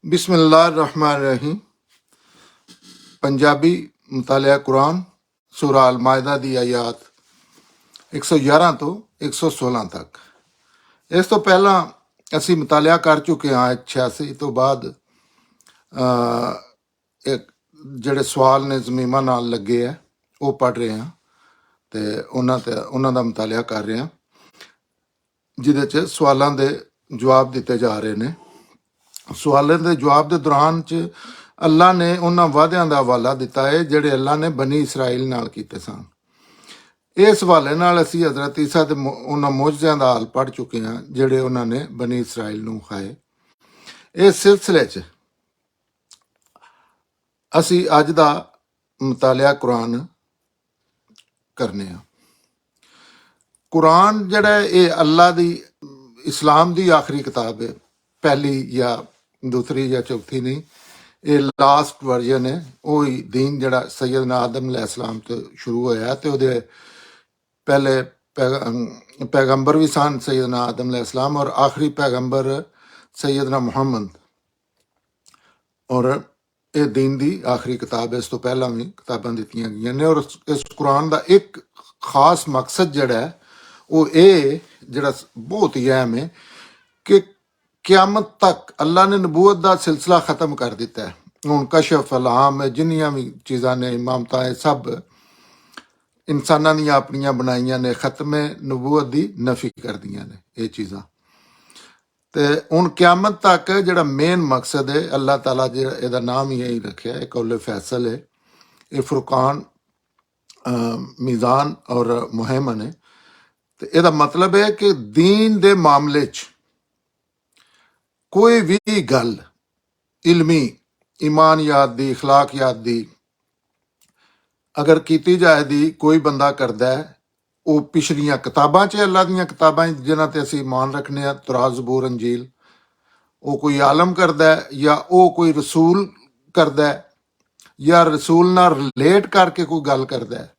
बिस्मिल्लाहिर्रहमानिर्रहीम। पंजाबी मुतालिया कुरान सूरा अल मायदा दी आयात 111 ਤੋਂ 116 ਤੱਕ। ਇਸ ਤੋਂ ਪਹਿਲਾਂ ਅਸੀਂ ਮੁਤਾਲਿਆ ਕਰ ਚੁੱਕੇ ਹਾਂ 86 ਤੋਂ ਬਾਅਦ ਇੱਕ ਜਿਹੜੇ ਸਵਾਲ ਨੇ ਜ਼ਮੀਮਾਂ ਨਾਲ ਲੱਗੇ ਆ ਉਹ ਪੜ੍ਹ ਰਹੇ ਹਾਂ ਤੇ ਉਹਨਾਂ ਦਾ ਮੁਤਾਲਿਆ ਕਰ ਰਹੇ ਹਾਂ, ਜਿਹਦੇ 'ਚ ਸਵਾਲਾਂ ਦੇ ਜਵਾਬ ਦਿੱਤੇ ਜਾ ਰਹੇ ਨੇ। ਸਵਾਲਾਂ ਦੇ ਜਵਾਬ ਦੇ ਦੌਰਾਨ 'ਚ ਅੱਲਾ ਨੇ ਉਹਨਾਂ ਵਾਅਦਿਆਂ ਦਾ ਹਵਾਲਾ ਦਿੱਤਾ ਹੈ ਜਿਹੜੇ ਅੱਲਾ ਨੇ ਬਨੀ ਇਸਰਾਈਲ ਨਾਲ ਕੀਤੇ ਸਨ। ਇਸ ਹਵਾਲੇ ਨਾਲ ਅਸੀਂ ਹਜ਼ਰਤ ਈਸਾ ਦੇ ਉਹਨਾਂ ਮੌਜਜ਼ਿਆਂ ਦਾ ਹਾਲ ਪੜ੍ਹ ਚੁੱਕੇ ਹਾਂ ਜਿਹੜੇ ਉਹਨਾਂ ਨੇ ਬਨੀ ਇਸਰਾਈਲ ਨੂੰ ਖਾਏ। ਇਸ ਸਿਲਸਿਲੇ 'ਚ ਅਸੀਂ ਅੱਜ ਦਾ ਮੁਤਾਲਿਆ ਕੁਰਾਨ ਕਰਨੇ ਆ। ਕੁਰਾਨ ਜਿਹੜਾ ਇਹ ਅੱਲਾ ਦੀ ਇਸਲਾਮ ਦੀ ਆਖਰੀ ਕਿਤਾਬ ਹੈ, ਪਹਿਲੀ ਜਾਂ ਦੂਸਰੀ ਜਾਂ ਚੌਥੀ ਨਹੀਂ, ਇਹ ਲਾਸਟ ਵਰਜਨ ਹੈ। ਉਹੀ ਦੀਨ ਜਿਹੜਾ ਸੈਯਦਨਾ ਆਦਮ अलैहिस्सलाम ਤੋਂ ਸ਼ੁਰੂ ਹੋਇਆ ਤੇ ਉਹਦੇ ਪਹਿਲੇ पैगंबर भी सन सैयदना आदम अलैहिस्सलाम और आखिरी पैगंबर सैयदना मुहम्मद, और ਇਹ ਦੀਨ ਦੀ ਆਖਰੀ ਕਿਤਾਬ ਹੈ। ਇਸ ਤੋਂ ਪਹਿਲਾਂ ਵੀ ਕਿਤਾਬਾਂ ਦਿੱਤੀਆਂ ਗਈਆਂ ਨੇ ਔਰ ਇਸ ਕੁਰਾਨ ਦਾ ਇੱਕ ਖਾਸ ਮਕਸਦ ਜਿਹੜਾ ਹੈ ਉਹ ਇਹ ਜਿਹੜਾ ਬਹੁਤ ਹੀ ਅਹਿਮ ਹੈ ਕਿ ਕਿਆਮਤ ਤੱਕ ਅੱਲਾ ਨੇ ਨਬੂਵਤ ਦਾ ਸਿਲਸਿਲਾ ਖਤਮ ਕਰ ਦਿੱਤਾ ਹੈ। ਹੁਣ ਕਸ਼ਫ ਅਲਾਮ ਜਿੰਨੀਆਂ ਵੀ ਚੀਜ਼ਾਂ ਨੇ, ਇਮਾਮਤਾਂ, ਇਹ ਸਭ ਇਨਸਾਨਾਂ ਦੀਆਂ ਆਪਣੀਆਂ ਬਣਾਈਆਂ ਨੇ, ਖਤਮੇ ਨਬੂਵਤ ਦੀ ਨਫੀ ਕਰਦੀਆਂ ਨੇ ਇਹ ਚੀਜ਼ਾਂ। ਤੇ ਹੁਣ ਕਿਆਮਤ ਤੱਕ ਜਿਹੜਾ ਮੇਨ ਮਕਸਦ ਹੈ, ਅੱਲਾਹ ਤਾਲਾ ਜਿਹੜਾ ਇਹਦਾ ਨਾਮ ਹੀ ਇਹੀ ਰੱਖਿਆ ਹੈ, ਕੌਲੇ ਫੈਸਲ ਹੈ, ਇਹ ਫੁਰਕਾਨ, ਮੀਜ਼ਾਨ ਔਰ ਮੁਹੈਮਨ ਹੈ। ਤੇ ਇਹਦਾ ਮਤਲਬ ਹੈ ਕਿ ਦੀਨ ਦੇ ਮਾਮਲੇ 'ਚ ਕੋਈ ਵੀ ਗੱਲ ਇਲਮੀ, ਈਮਾਨੀਆਤ ਦੀ, ਅਖਲਾਕੀਆਤ ਦੀ ਅਗਰ ਕੀਤੀ ਜਾਏ ਦੀ ਕੋਈ ਬੰਦਾ ਕਰਦਾ ਹੈ, ਉਹ ਪਿਛਲੀਆਂ ਕਿਤਾਬਾਂ 'ਚ, ਅੱਲਾ ਦੀਆਂ ਕਿਤਾਬਾਂ ਜਿਨ੍ਹਾਂ ਤੇ ਅਸੀਂ ਮਾਨ ਰੱਖਨੇ ਆ, ਤੌਰਾਤ, ਜ਼ਬੂਰ, ਅੰਜੀਲ, ਉਹ ਕੋਈ ਆਲਮ ਕਰਦਾ ਹੈ ਜਾਂ ਉਹ ਕੋਈ ਰਸੂਲ ਕਰਦਾ ਹੈ ਜਾਂ ਰਸੂਲ ਨਾਲ ਰਿਲੇਟ ਕਰਕੇ ਕੋਈ ਗੱਲ ਕਰਦਾ ਹੈ,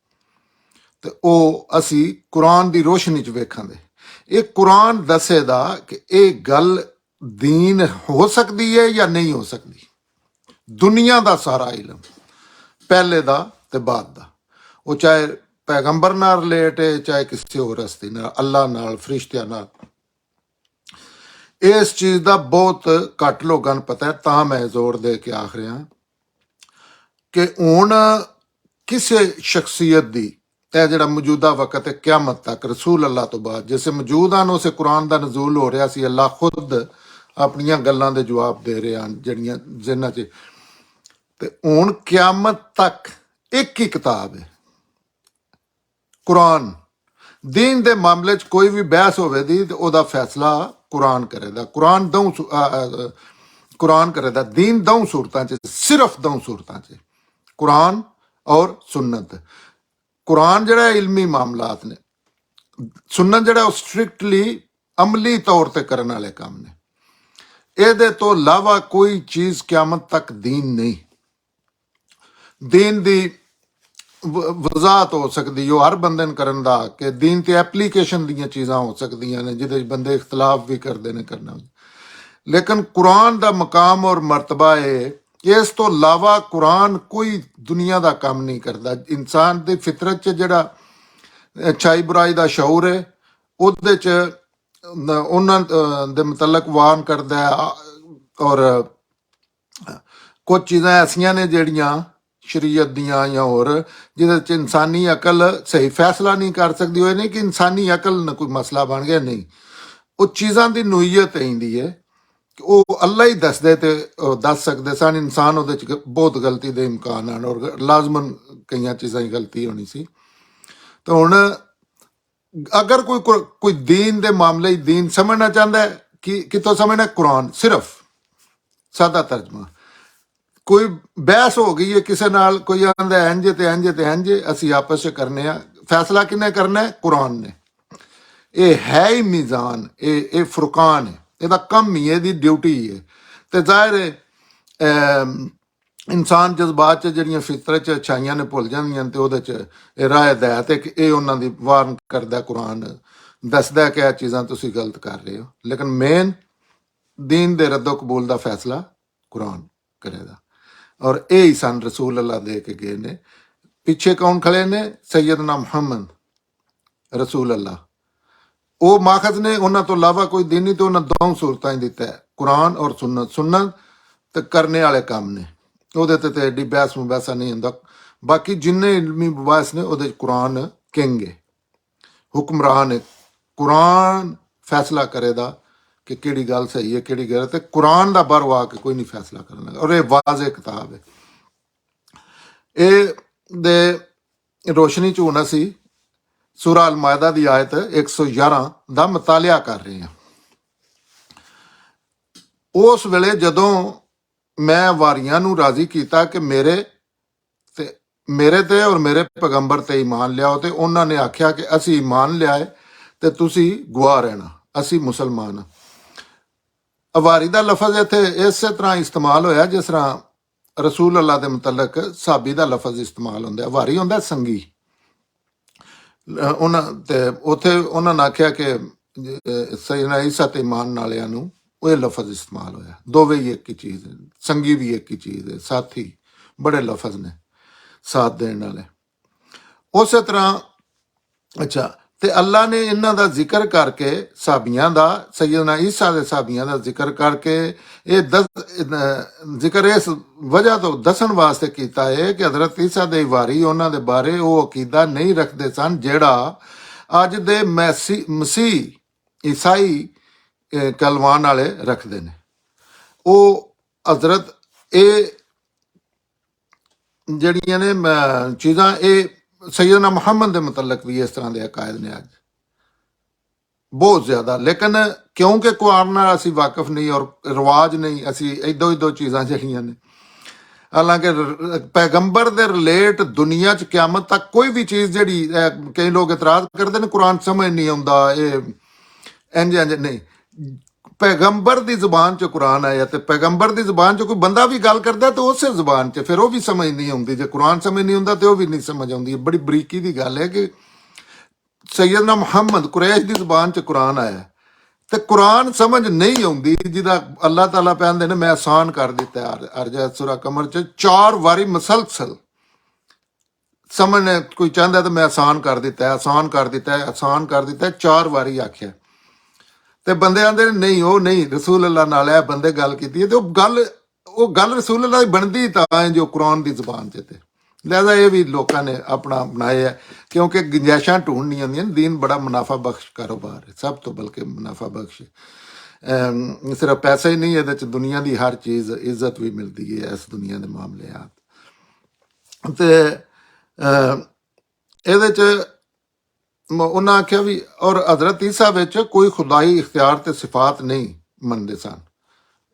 ਤੇ ਉਹ ਅਸੀਂ ਕੁਰਾਨ ਦੀ ਰੋਸ਼ਨੀ 'ਚ ਵੇਖਾਂਗੇ। ਇਹ ਕੁਰਾਨ ਦੱਸੇਗਾ ਕਿ ਇਹ ਗੱਲ ਦੀਨ ਹੋ ਸਕਦੀ ਹੈ ਜਾਂ ਨਹੀਂ ਹੋ ਸਕਦੀ। ਦੁਨੀਆ ਦਾ ਸਾਰਾ ਇਲਮ, ਪਹਿਲੇ ਦਾ ਤੇ ਬਾਅਦ ਦਾ, ਉਹ ਚਾਹੇ ਪੈਗੰਬਰ ਨਾਲ ਰਿਲੇਟ ਹੈ, ਚਾਹੇ ਕਿਸੇ ਹੋਰ ਹਸਤੀ ਨਾਲ, ਅੱਲਾ ਨਾਲ, ਫਰਿਸ਼ਤਿਆਂ ਨਾਲ, ਇਸ ਚੀਜ਼ ਦਾ ਬਹੁਤ ਘੱਟ ਲੋਕਾਂ ਨੂੰ ਪਤਾ ਹੈ। ਤਾਂ ਮੈਂ ਜ਼ੋਰ ਦੇ ਕੇ ਆਖ ਰਿਹਾ ਕਿ ਹੁਣ ਕਿਸੇ ਸ਼ਖਸੀਅਤ ਦੀ, ਇਹ ਜਿਹੜਾ ਮੌਜੂਦਾ ਵਕਤ ਹੈ ਕਿਆਮਤ ਤੱਕ, ਰਸੂਲ ਅੱਲਾ ਤੋਂ ਬਾਅਦ ਜਿਸੇ ਮੌਜੂਦ ਹਨ, ਉਸੇ ਕੁਰਾਨ ਦਾ ਨਜ਼ੂਲ ਹੋ ਰਿਹਾ ਸੀ। ਅੱਲਾ ਖੁਦ ਆਪਣੀਆਂ ਗੱਲਾਂ ਦੇ ਜਵਾਬ ਦੇ ਰਹੇ ਹਨ ਜਿਹੜੀਆਂ ਜਿਨ੍ਹਾਂ 'ਚ, ਤੇ ਹੁਣ ਕਿਆਮਤ ਤੱਕ ਇੱਕ ਹੀ ਕਿਤਾਬ ਹੈ ਕੁਰਾਨ। ਦੀਨ ਦੇ ਮਾਮਲੇ 'ਚ ਕੋਈ ਵੀ ਬਹਿਸ ਹੋਵੇ ਦੀ ਤੇ ਉਹਦਾ ਫੈਸਲਾ ਕੁਰਾਨ ਕਰੇਗਾ। ਕੁਰਾਨ ਕਰੇਗਾ। ਦੀਨ ਦੋ ਸੂਰਤਾਂ 'ਚ, ਸਿਰਫ ਦੋ ਸੂਰਤਾਂ 'ਚ, ਕੁਰਾਨ ਔਰ ਸੁन्नत। ਕੁਰਾਨ ਜਿਹੜਾ ਇਲਮੀ ਮਾਮਲਾਤ ਨੇ, ਸੁन्नत ਜਿਹੜਾ ਉਹ ਸਟ੍ਰਿਕਟਲੀ ਅਮਲੀ ਤੌਰ ਤੇ ਕਰਨ ਵਾਲੇ ਕੰਮ ਨੇ। ਇਹਦੇ ਤੋਂ ਇਲਾਵਾ ਕੋਈ ਚੀਜ਼ ਕਿਆਮਤ ਤੱਕ ਦੀਨ ਨਹੀਂ। ਦੀਨ ਦੀ ਵਜ਼ਾਹਤ ਹੋ ਸਕਦੀ ਉਹ ਹਰ ਬੰਦੇ ਨੂੰ ਕਰਨ ਦਾ, ਕਿ ਦੀਨ ਤੇ ਐਪਲੀਕੇਸ਼ਨ ਦੀਆਂ ਚੀਜ਼ਾਂ ਹੋ ਸਕਦੀਆਂ ਨੇ ਜਿਹਦੇ 'ਚ ਬੰਦੇ ਇਖਤਲਾਫ ਵੀ ਕਰਦੇ ਨੇ ਕਰਨਾ, ਲੇਕਿਨ ਕੁਰਾਨ ਦਾ ਮਕਾਮ ਔਰ ਮਰਤਬਾ ਹੈ। ਇਸ ਤੋਂ ਇਲਾਵਾ ਕੁਰਾਨ ਕੋਈ ਦੁਨੀਆ ਦਾ ਕੰਮ ਨਹੀਂ ਕਰਦਾ। ਇਨਸਾਨ ਦੀ ਫਿਤਰਤ 'ਚ ਜਿਹੜਾ ਅੱਛਾਈ ਬੁਰਾਈ ਦਾ ਸ਼ਊਰ ਹੈ, ਉਹਦੇ 'ਚ ਉਹਨਾਂ ਦੇ ਮੁਤਲਕ ਵਾਰਨ ਕਰਦਾ ਹੈ। ਔਰ ਕੁਝ ਚੀਜ਼ਾਂ ਐਸੀਆਂ ਨੇ ਜਿਹੜੀਆਂ ਸ਼ਰੀਅਤ ਦੀਆਂ ਜਾਂ ਹੋਰ ਜਿਹਦੇ 'ਚ ਇਨਸਾਨੀ ਅਕਲ ਸਹੀ ਫੈਸਲਾ ਨਹੀਂ ਕਰ ਸਕਦੀ। ਉਹ ਨਹੀਂ ਕਿ ਇਨਸਾਨੀ ਅਕਲ ਨਾਲ ਕੋਈ ਮਸਲਾ ਬਣ ਗਿਆ, ਨਹੀਂ, ਉਹ ਚੀਜ਼ਾਂ ਦੀ ਨੋਈਅਤ ਆਉਂਦੀ ਹੈ ਕਿ ਉਹ ਅੱਲਾ ਹੀ ਦੱਸਦੇ ਤੇ ਦੱਸ ਸਕਦੇ ਸਨ। ਇਨਸਾਨ ਉਹਦੇ 'ਚ ਬਹੁਤ ਗਲਤੀ ਦੇ ਇਮਕਾਨ ਹਨ ਔਰ ਲਾਜ਼ਮਨ ਕਈਆਂ ਚੀਜ਼ਾਂ ਦੀ ਗਲਤੀ ਹੋਣੀ ਸੀ। ਤਾਂ ਹੁਣ ਅਗਰ ਕੋਈ ਦੀਨ ਦੇ ਮਾਮਲੇ 'ਚ ਦੀਨ ਸਮਝਣਾ ਚਾਹੁੰਦਾ ਹੈ, ਕਿ ਕਿਤੋਂ ਸਮਝਣਾ, ਕੁਰਾਨ ਸਿਰਫ ਸਾਦਾ ਤਰਜਮਾ। ਕੋਈ ਬਹਿਸ ਹੋ ਗਈ ਹੈ ਕਿਸੇ ਨਾਲ, ਕੋਈ ਆਂਦਾ ਇੰਝ ਤੇ ਇੰਝ ਤੇ ਇੰਝ, ਅਸੀਂ ਆਪਸ 'ਚ ਕਰਨੇ ਆ, ਫੈਸਲਾ ਕਿਹਨੇ ਕਰਨਾ ਹੈ? ਕੁਰਾਨ ਨੇ। ਇਹ ਹੈ ਹੀ ਮੀਜ਼ਾਨ, ਇਹ ਫੁਰਕਾਨ ਹੈ, ਇਹਦਾ ਕੰਮ ਹੀ, ਇਹਦੀ ਡਿਊਟੀ ਹੈ। ਤੇ ਜ਼ਾਹਿਰ ਹੈ ਇਨਸਾਨ ਜਜ਼ਬਾਤ 'ਚ ਜਿਹੜੀਆਂ ਫਿਤਰਤ 'ਚ ਅੱਛਾਈਆਂ ਨੇ ਭੁੱਲ ਜਾਂਦੀਆਂ ਤੇ ਉਹਦੇ 'ਚ ਇਹ ਰਾਹ ਹਦਾਇਤ ਹੈ ਕਿ ਇਹ ਉਹਨਾਂ ਦੀ ਵਾਰਨ ਕਰਦਾ। ਕੁਰਾਨ ਦੱਸਦਾ ਕਿ ਇਹ ਚੀਜ਼ਾਂ ਤੁਸੀਂ ਗਲਤ ਕਰ ਰਹੇ ਹੋ, ਲੇਕਿਨ ਮੇਨ ਦੀਨ ਦੇ ਰੱਦੋ ਕਬੂਲ ਦਾ ਫੈਸਲਾ कुरान करेगा। और यही सन रसूल अल्लाह दे के गए ने। पिछे कौन खड़े ने? सैयदना मुहम्मद रसूल अल्लाह। वो माखज ने उन्होंने तो इलावा कोई दिन नहीं, तो उन्हें दो सूरतां ही दिता है, कुरान और सुन्नत। सुन्नत तो करने वाले काम ने, ਉਹਦੇ ਤੇ ਐਡੀ ਬਹਿਸ ਮੁਬੈਸਾ ਨਹੀਂ ਹੁੰਦਾ। ਬਾਕੀ ਜਿੰਨੇ ਇਲਮੀ ਬਵਾਸ ਨੇ ਉਹਦੇ 'ਚ ਕੁਰਾਨ ਕਿੰਗ ਹੈ, ਹੁਕਮਰਾਨ ਹੈ। ਕੁਰਾਨ ਫੈਸਲਾ ਕਰੇਗਾ ਕਿ ਕਿਹੜੀ ਗੱਲ ਸਹੀ ਹੈ ਕਿਹੜੀ ਗਲਤ ਹੈ। ਕੁਰਾਨ ਦਾ ਬਾਹਰੋਂ ਆ ਕੇ ਕੋਈ ਨਹੀਂ ਫੈਸਲਾ ਕਰਨ ਲੱਗਾ। ਔਰ ਇਹ ਵਾਜ਼ੇ ਕਿਤਾਬ ਹੈ। ਇਹ ਦੇ ਰੋਸ਼ਨੀ 'ਚ ਹੁਣ ਅਸੀਂ ਸੂਰਾ ਅਲ ਮਾਇਦਾ ਦੀ ਆਇਤ 111 ਦਾ ਮਤਾਲਿਆ ਕਰ ਰਹੇ ਹਾਂ। ਉਸ ਵੇਲੇ ਜਦੋਂ ਮੈਂ ਵਾਰੀਆਂ ਨੂੰ ਰਾਜ਼ੀ ਕੀਤਾ ਕਿ ਮੇਰੇ ਤੇ ਔਰ ਮੇਰੇ ਪੈਗੰਬਰ ਤੇ ਈਮਾਨ ਲਿਆਓ, ਤੇ ਉਹਨਾਂ ਨੇ ਆਖਿਆ ਕਿ ਅਸੀਂ ਈਮਾਨ ਲਿਆਏ ਤੇ ਤੁਸੀਂ ਗੁਆ ਰਹਿਣਾ, ਅਸੀਂ ਮੁਸਲਮਾਨ ਹਾਂ। ਅਵਾਰੀ ਦਾ ਲਫ਼ਜ਼ ਇੱਥੇ ਇਸੇ ਤਰ੍ਹਾਂ ਇਸਤੇਮਾਲ ਹੋਇਆ ਜਿਸ ਤਰ੍ਹਾਂ ਰਸੂਲ ਅੱਲਾ ਦੇ ਮੁਤਲਕ ਸਾਬੀ ਦਾ ਲਫ਼ਜ਼ ਇਸਤੇਮਾਲ ਹੁੰਦਾ। ਅਵਾਰੀ ਹੁੰਦਾ ਸੰਗੀ। ਉਹਨਾਂ ਤੇ ਉੱਥੇ ਉਹਨਾਂ ਨੇ ਆਖਿਆ ਕਿ ਸੈਯਦਨਾ ਈਸਾ ਤੇ ਈਮਾਨ ਵਾਲਿਆਂ ਨੂੰ ਉਹ ਲਫ਼ਜ਼ ਇਸਤੇਮਾਲ ਹੋਇਆ। ਦੋਵੇਂ ਹੀ ਇੱਕ ਹੀ ਚੀਜ਼ ਹੈ, ਸੰਗੀ ਵੀ ਇੱਕ ਹੀ ਚੀਜ਼ ਹੈ, ਸਾਥੀ ਬੜੇ ਲਫ਼ਜ਼ ਨੇ ਸਾਥ ਦੇਣ ਵਾਲੇ। ਉਸੇ ਤਰ੍ਹਾਂ ਅੱਛਾ, ਤੇ ਅੱਲਾ ਨੇ ਇਹਨਾਂ ਦਾ ਜ਼ਿਕਰ ਕਰਕੇ ਸਾਬੀਆਂ ਦਾ, ਸੈਯਦਨਾ ਈਸਾ ਦੇ ਸਾਬੀਆਂ ਦਾ ਜ਼ਿਕਰ ਕਰਕੇ ਇਹ ਜ਼ਿਕਰ ਇਸ ਵਜ੍ਹਾ ਤੋਂ ਦੱਸਣ ਵਾਸਤੇ ਕੀਤਾ ਹੈ ਕਿ ਹਜ਼ਰਤ ਈਸਾ ਦੇ ਵਾਰੀ ਉਹਨਾਂ ਦੇ ਬਾਰੇ ਉਹ ਅਕੀਦਾ ਨਹੀਂ ਰੱਖਦੇ ਸਨ ਜਿਹੜਾ ਅੱਜ ਦੇ ਮਸੀਹ ਈਸਾਈ ਕਲਵਾਨ ਵਾਲੇ ਰੱਖਦੇ ਨੇ। ਉਹ ਹਜ਼ਰਤ ਇਹ ਜਿਹੜੀਆਂ ਨੇ ਚੀਜ਼ਾਂ ਇਹ ਸੈਯਦਨਾ ਮੁਹੰਮਦ ਦੇ ਮੁਤਲਕ ਵੀ ਇਸ ਤਰ੍ਹਾਂ ਦੇ ਅਕਾਇਦ ਨੇ ਅੱਜ ਬਹੁਤ ਜ਼ਿਆਦਾ। ਲੇਕਿਨ ਕਿਉਂਕਿ ਕੁਰਾਨ ਨਾਲ ਅਸੀਂ ਵਾਕਿਫ ਨਹੀਂ ਔਰ ਰਿਵਾਜ ਨਹੀਂ, ਅਸੀਂ ਇੱਦੋ ਚੀਜ਼ਾਂ ਜਿਹੜੀਆਂ ਨੇ, ਹਾਲਾਂਕਿ ਪੈਗੰਬਰ ਦੇ ਰਿਲੇਟ ਦੁਨੀਆ 'ਚ ਕਿਆਮਤ ਤੱਕ ਕੋਈ ਵੀ ਚੀਜ਼ ਜਿਹੜੀ ਕਈ ਲੋਕ ਇਤਰਾਜ਼ ਕਰਦੇ ਨੇ ਕੁਰਾਨ ਸਮਝ ਨਹੀਂ ਆਉਂਦਾ, ਇਹ ਇੰਝ ਨਹੀਂ। ਪੈਗੰਬਰ ਦੀ ਜ਼ੁਬਾਨ 'ਚ ਕੁਰਾਨ ਆਇਆ ਤੇ ਪੈਗੰਬਰ ਦੀ ਜ਼ੁਬਾਨ 'ਚ ਕੋਈ ਬੰਦਾ ਵੀ ਗੱਲ ਕਰਦਾ ਤੇ ਉਸੇ ਜ਼ੁਬਾਨ 'ਚ ਫਿਰ ਉਹ ਵੀ ਸਮਝ ਨਹੀਂ ਆਉਂਦੀ। ਜੇ ਕੁਰਾਨ ਸਮਝ ਨਹੀਂ ਆਉਂਦਾ ਤੇ ਉਹ ਵੀ ਨਹੀਂ ਸਮਝ ਆਉਂਦੀ। ਬੜੀ ਬਰੀਕੀ ਦੀ ਗੱਲ ਹੈ ਕਿ ਸੈਯਦਨਾ ਮੁਹੰਮਦ ਕੁਰੈਸ਼ ਦੀ ਜ਼ੁਬਾਨ 'ਚ ਕੁਰਾਨ ਆਇਆ ਤੇ ਕੁਰਾਨ ਸਮਝ ਨਹੀਂ ਆਉਂਦੀ, ਜਿਹਦਾ ਅੱਲਾਹ ਤਾਲਾ ਕਹਿੰਦੇ ਨੇ ਮੈਂ ਆਸਾਨ ਕਰ ਦਿੱਤਾ। ਅਰਜਾ ਸੂਰਾ ਕਮਰ 'ਚ 4 ਵਾਰੀ ਮੁਸਲਸਲ ਸਮਝਣੇ ਕੋਈ ਚਾਹੁੰਦਾ ਤਾਂ ਮੈਂ ਆਸਾਨ ਕਰ ਦਿੱਤਾ, ਆਸਾਨ ਕਰ ਦਿੱਤਾ, ਆਸਾਨ ਕਰ ਦਿੱਤਾ, 4 ਵਾਰੀ ਆਖਿਆ। ਤੇ ਬੰਦੇ ਆਂਦੇ ਨੇ ਨਹੀਂ ਉਹ ਨਹੀਂ ਰਸੂਲ ਅੱਲਾ ਨਾਲ ਹੈ ਬੰਦੇ ਗੱਲ ਕੀਤੀ ਹੈ ਤੇ ਉਹ ਗੱਲ ਰਸੂਲ ਅੱਲਾ ਦੀ ਬਣਦੀ ਤਾਂ ਹੈ ਜੋ ਕੁਰਾਨ ਦੀ ਜ਼ੁਬਾਨ 'ਚ। ਤੇ ਲਿਹਾਜ਼ਾ ਇਹ ਵੀ ਲੋਕਾਂ ਨੇ ਆਪਣਾ ਬਣਾਇਆ ਕਿਉਂਕਿ ਗੁੰਜਾਇਸ਼ਾਂ ਢੂੰਢਣੀਆਂ ਹੁੰਦੀਆਂ ਨੇ। ਦੀਨ ਬੜਾ ਮੁਨਾਫਾ ਬਖਸ਼ ਕਾਰੋਬਾਰ ਹੈ, ਸਭ ਤੋਂ ਬਲਕਿ ਮੁਨਾਫਾ ਬਖਸ਼। ਸਿਰਫ ਪੈਸਾ ਹੀ ਨਹੀਂ, ਇਹਦੇ 'ਚ ਦੁਨੀਆ ਦੀ ਹਰ ਚੀਜ਼ ਇੱਜ਼ਤ ਵੀ ਮਿਲਦੀ ਹੈ ਇਸ ਦੁਨੀਆ ਦੇ ਮਾਮਲਿਆਤ। ਤੇ ਇਹਦੇ 'ਚ ਉਹਨਾਂ ਆਖਿਆ ਵੀ ਔਰ ਹਜ਼ਰਤ ਈਸਾ ਵਿੱਚ ਕੋਈ ਖੁਦਾਈ ਇਖਤਿਆਰ ਤੇ ਸਿਫਾਤ ਨਹੀਂ ਮੰਨਦੇ ਸਨ।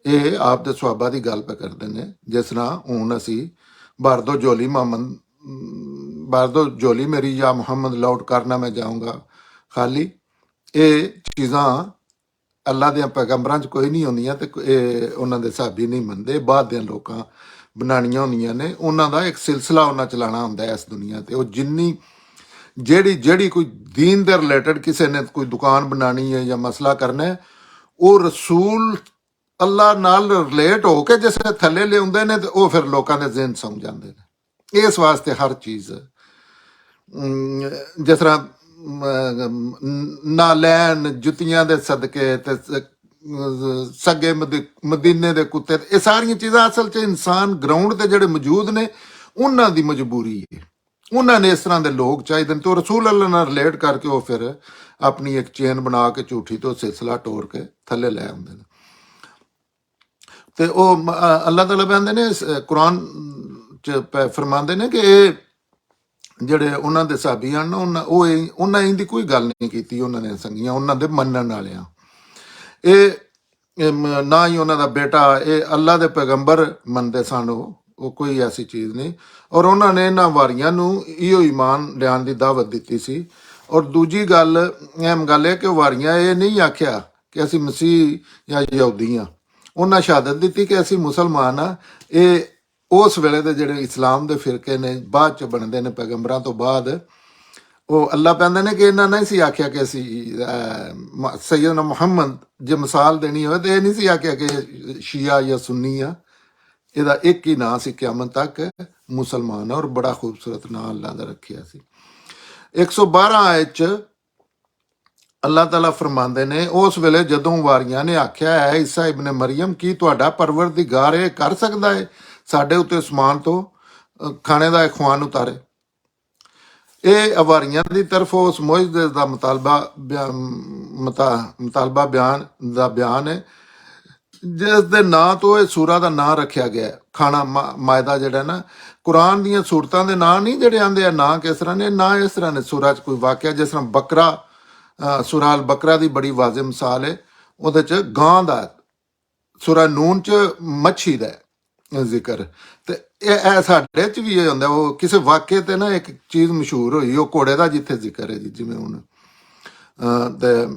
ਇਹ ਆਪ ਦੇ ਸੁਹਾਬਾ ਦੀ ਗੱਲ ਪੇ ਕਰਦੇ ਨੇ। ਜਿਸ ਤਰ੍ਹਾਂ ਹੁਣ ਅਸੀਂ ਬਾਰਦੋ ਝੋਲੀ ਮੇਰੀ ਜਾਂ ਮੁਹੰਮਦ ਲੌਟ ਕਰਨਾ ਮੈਂ ਜਾਊਂਗਾ ਖਾਲੀ, ਇਹ ਚੀਜ਼ਾਂ ਅੱਲਾ ਦੇ ਪੈਗੰਬਰਾਂ 'ਚ ਕੋਈ ਨਹੀਂ ਹੁੰਦੀਆਂ ਤੇ ਇਹ ਉਹਨਾਂ ਦੇ ਸਾਬੀ ਨਹੀਂ ਮੰਨਦੇ। ਬਾਅਦ ਦੇ ਲੋਕਾਂ ਬਣਾਉਣੀਆਂ ਹੁੰਦੀਆਂ ਨੇ, ਉਹਨਾਂ ਦਾ ਇੱਕ ਸਿਲਸਿਲਾ ਉਹਨਾਂ ਚਲਾਉਣਾ ਹੁੰਦਾ ਇਸ ਦੁਨੀਆ ਤੇ। ਉਹ ਜਿੰਨੀ ਜਿਹੜੀ ਕੋਈ ਦੀਨ ਦੇ ਰਿਲੇਟਡ ਕਿਸੇ ਨੇ ਕੋਈ ਦੁਕਾਨ ਬਣਾਉਣੀ ਹੈ ਜਾਂ ਮਸਲਾ ਕਰਨਾ ਹੈ, ਉਹ ਰਸੂਲ ਅੱਲਾ ਨਾਲ ਰਿਲੇਟ ਹੋ ਕੇ ਜਿਸ ਥੱਲੇ ਲਿਆਉਂਦੇ ਨੇ ਤੇ ਉਹ ਫਿਰ ਲੋਕਾਂ ਦੇ ਜ਼ਿਹਨ ਸਮਝ ਜਾਂਦੇ ਨੇ। ਇਸ ਵਾਸਤੇ ਹਰ ਚੀਜ਼ ਜਿਸ ਤਰ੍ਹਾਂ ਨਾਲੈਨ ਜੁੱਤੀਆਂ ਦੇ ਸਦਕੇ ਤੇ ਸੱਗੇ ਮਦੀਨੇ ਦੇ ਕੁੱਤੇ, ਇਹ ਸਾਰੀਆਂ ਚੀਜ਼ਾਂ ਅਸਲ 'ਚ ਇਨਸਾਨ ਗਰਾਊਂਡ ਤੇ ਜਿਹੜੇ ਮੌਜੂਦ ਨੇ ਉਹਨਾਂ ਦੀ ਮਜਬੂਰੀ ਹੈ। ਉਹਨਾਂ ਨੇ ਇਸ ਤਰ੍ਹਾਂ ਦੇ ਲੋਕ ਚਾਹੀਦੇ ਨੇ ਤੇ ਉਹ ਰਸੂਲ ਅੱਲਾ ਨਾਲ ਰਿਲੇਟ ਕਰਕੇ ਉਹ ਫਿਰ ਆਪਣੀ ਇੱਕ ਚੇਨ ਬਣਾ ਕੇ ਝੂਠੀ ਤੋਂ ਸਿਲਸਿਲਾ ਤੋੜ ਕੇ ਥੱਲੇ ਲੈ ਆਉਂਦੇ ਨੇ। ਤੇ ਉਹ ਅੱਲਾਹ ਤਾਲਾ ਕਹਿੰਦੇ ਨੇ ਕੁਰਾਨ 'ਚ ਫਰਮਾਉਂਦੇ ਨੇ ਕਿ ਇਹ ਜਿਹੜੇ ਉਹਨਾਂ ਦੇ ਸਾਬੀ ਹਨ ਉਹਨਾਂ ਇਹਦੀ ਕੋਈ ਗੱਲ ਨਹੀਂ ਕੀਤੀ ਉਹਨਾਂ ਨੇ ਸੰਗੀਆਂ ਉਹਨਾਂ ਦੇ ਮੰਨਣ ਵਾਲਿਆਂ। ਇਹ ਨਾ ਹੀ ਉਹਨਾਂ ਦਾ ਬੇਟਾ, ਇਹ ਅੱਲਾ ਦੇ ਪੈਗੰਬਰ ਮੰਨਦੇ ਸਨ। ਉਹ ਕੋਈ ਐਸੀ ਚੀਜ਼ ਨਹੀਂ। ਔਰ ਉਹਨਾਂ ਨੇ ਇਹਨਾਂ ਵਾਰੀਆਂ ਨੂੰ ਇਹੋ ਈਮਾਨ ਲਿਆਉਣ ਦੀ ਦਾਵਤ ਦਿੱਤੀ ਸੀ। ਔਰ ਦੂਜੀ ਗੱਲ ਅਹਿਮ ਗੱਲ ਹੈ ਕਿ ਵਾਰੀਆਂ ਇਹ ਨਹੀਂ ਆਖਿਆ ਕਿ ਅਸੀਂ ਮਸੀਹ ਜਾਂ ਯਹੂਦੀ ਹਾਂ। ਉਹਨਾਂ ਸ਼ਹਾਦਤ ਦਿੱਤੀ ਕਿ ਅਸੀਂ ਮੁਸਲਮਾਨ ਹਾਂ। ਇਹ ਉਸ ਵੇਲੇ ਦੇ ਜਿਹੜੇ ਇਸਲਾਮ ਦੇ ਫਿਰਕੇ ਨੇ ਬਾਅਦ 'ਚ ਬਣਦੇ ਨੇ ਪੈਗੰਬਰਾਂ ਤੋਂ ਬਾਅਦ। ਉਹ ਅੱਲਾ ਕਹਿੰਦੇ ਨੇ ਕਿ ਇਹਨਾਂ ਨਹੀਂ ਸੀ ਆਖਿਆ ਕਿ ਅਸੀਂ ਸੈਯਦਨਾ ਮੁਹੰਮਦ ਜੇ ਮਿਸਾਲ ਦੇਣੀ ਹੋਵੇ ਤਾਂ ਇਹ ਨਹੀਂ ਸੀ ਆਖਿਆ ਕਿ ਸ਼ੀਆ ਜਾਂ ਸੁੰਨੀ ਆ, ਇਹਦਾ ਇੱਕ ਹੀ ਨਾਂ ਸੀ ਕਿਆਮਤ ਤੱਕ, ਮੁਸਲਮਾਨ। ਔਰ ਬੜਾ ਖੂਬਸੂਰਤ ਨਾਂ ਅੱਲਾ ਦਾ ਰੱਖਿਆ ਸੀ। 112 ਆਇਤ 'ਚ ਅੱਲਾਹ ਤਾਲਾ ਫਰਮਾਉਂਦੇ ਨੇ, ਉਸ ਵੇਲੇ ਜਦੋਂ ਵਾਰੀਆਂ ਨੇ ਆਖਿਆ, ਹੈ ਈਸਾ ਇਬਨ ਮਰੀਮ, ਕੀ ਤੁਹਾਡਾ ਪਰਵਰਦਿਗਾਰ ਇਹ ਕਰ ਸਕਦਾ ਹੈ ਸਾਡੇ ਉੱਤੇ ਅਸਮਾਨ ਤੋਂ ਖਾਣੇ ਦਾ ਖਵਾਨ ਉਤਾਰੇ? ਇਹ ਅਵਾਰੀਆਂ ਦੀ ਤਰਫ ਉਸ ਮੁਅਜਜ਼ੇ ਦਾ ਮੁਤਾਲਬਾ ਬਿਆਨ ਹੈ, ਜਿਸ ਦੇ ਨਾਂ ਤੋਂ ਇਹ ਸੂਰਾ ਦਾ ਨਾਂ ਰੱਖਿਆ ਗਿਆ ਹੈ। ਖਾਣਾ ਮਾਇਦਾ ਜਿਹੜਾ ਨਾ, ਕੁਰਾਨ ਦੀਆਂ ਸੂਰਤਾਂ ਦੇ ਨਾਂ ਨਹੀਂ ਜਿਹੜੇ ਆਂਦੇ ਆ, ਨਾਂ ਕਿਸ ਤਰ੍ਹਾਂ ਨੇ, ਨਾ ਇਸ ਤਰ੍ਹਾਂ ਨੇ। ਸੂਰਾ 'ਚ ਕੋਈ ਵਾਕਿਆ, ਜਿਸ ਤਰ੍ਹਾਂ ਬੱਕਰਾ, ਸੂਰਾ ਅਲ ਬਕਰਾ ਦੀ ਬੜੀ ਵਾਜ਼ਿਹ ਮਿਸਾਲ ਹੈ, ਉਹਦੇ 'ਚ ਗਾਂ ਦਾ, ਸੂਰਾ ਨੂਨ 'ਚ ਮੱਛੀ ਦਾ ਜ਼ਿਕਰ। ਤੇ ਇਹ ਸਾਡੇ 'ਚ ਵੀ ਇਹ ਹੁੰਦਾ, ਉਹ ਕਿਸੇ ਵਾਕਿਏ ਤੇ ਨਾ ਇੱਕ ਚੀਜ਼ ਮਸ਼ਹੂਰ ਹੋਈ, ਉਹ ਘੋੜੇ ਦਾ ਜਿੱਥੇ ਜ਼ਿਕਰ ਹੈ ਜੀ, ਜਿਵੇਂ ਹੁਣ ਤੇ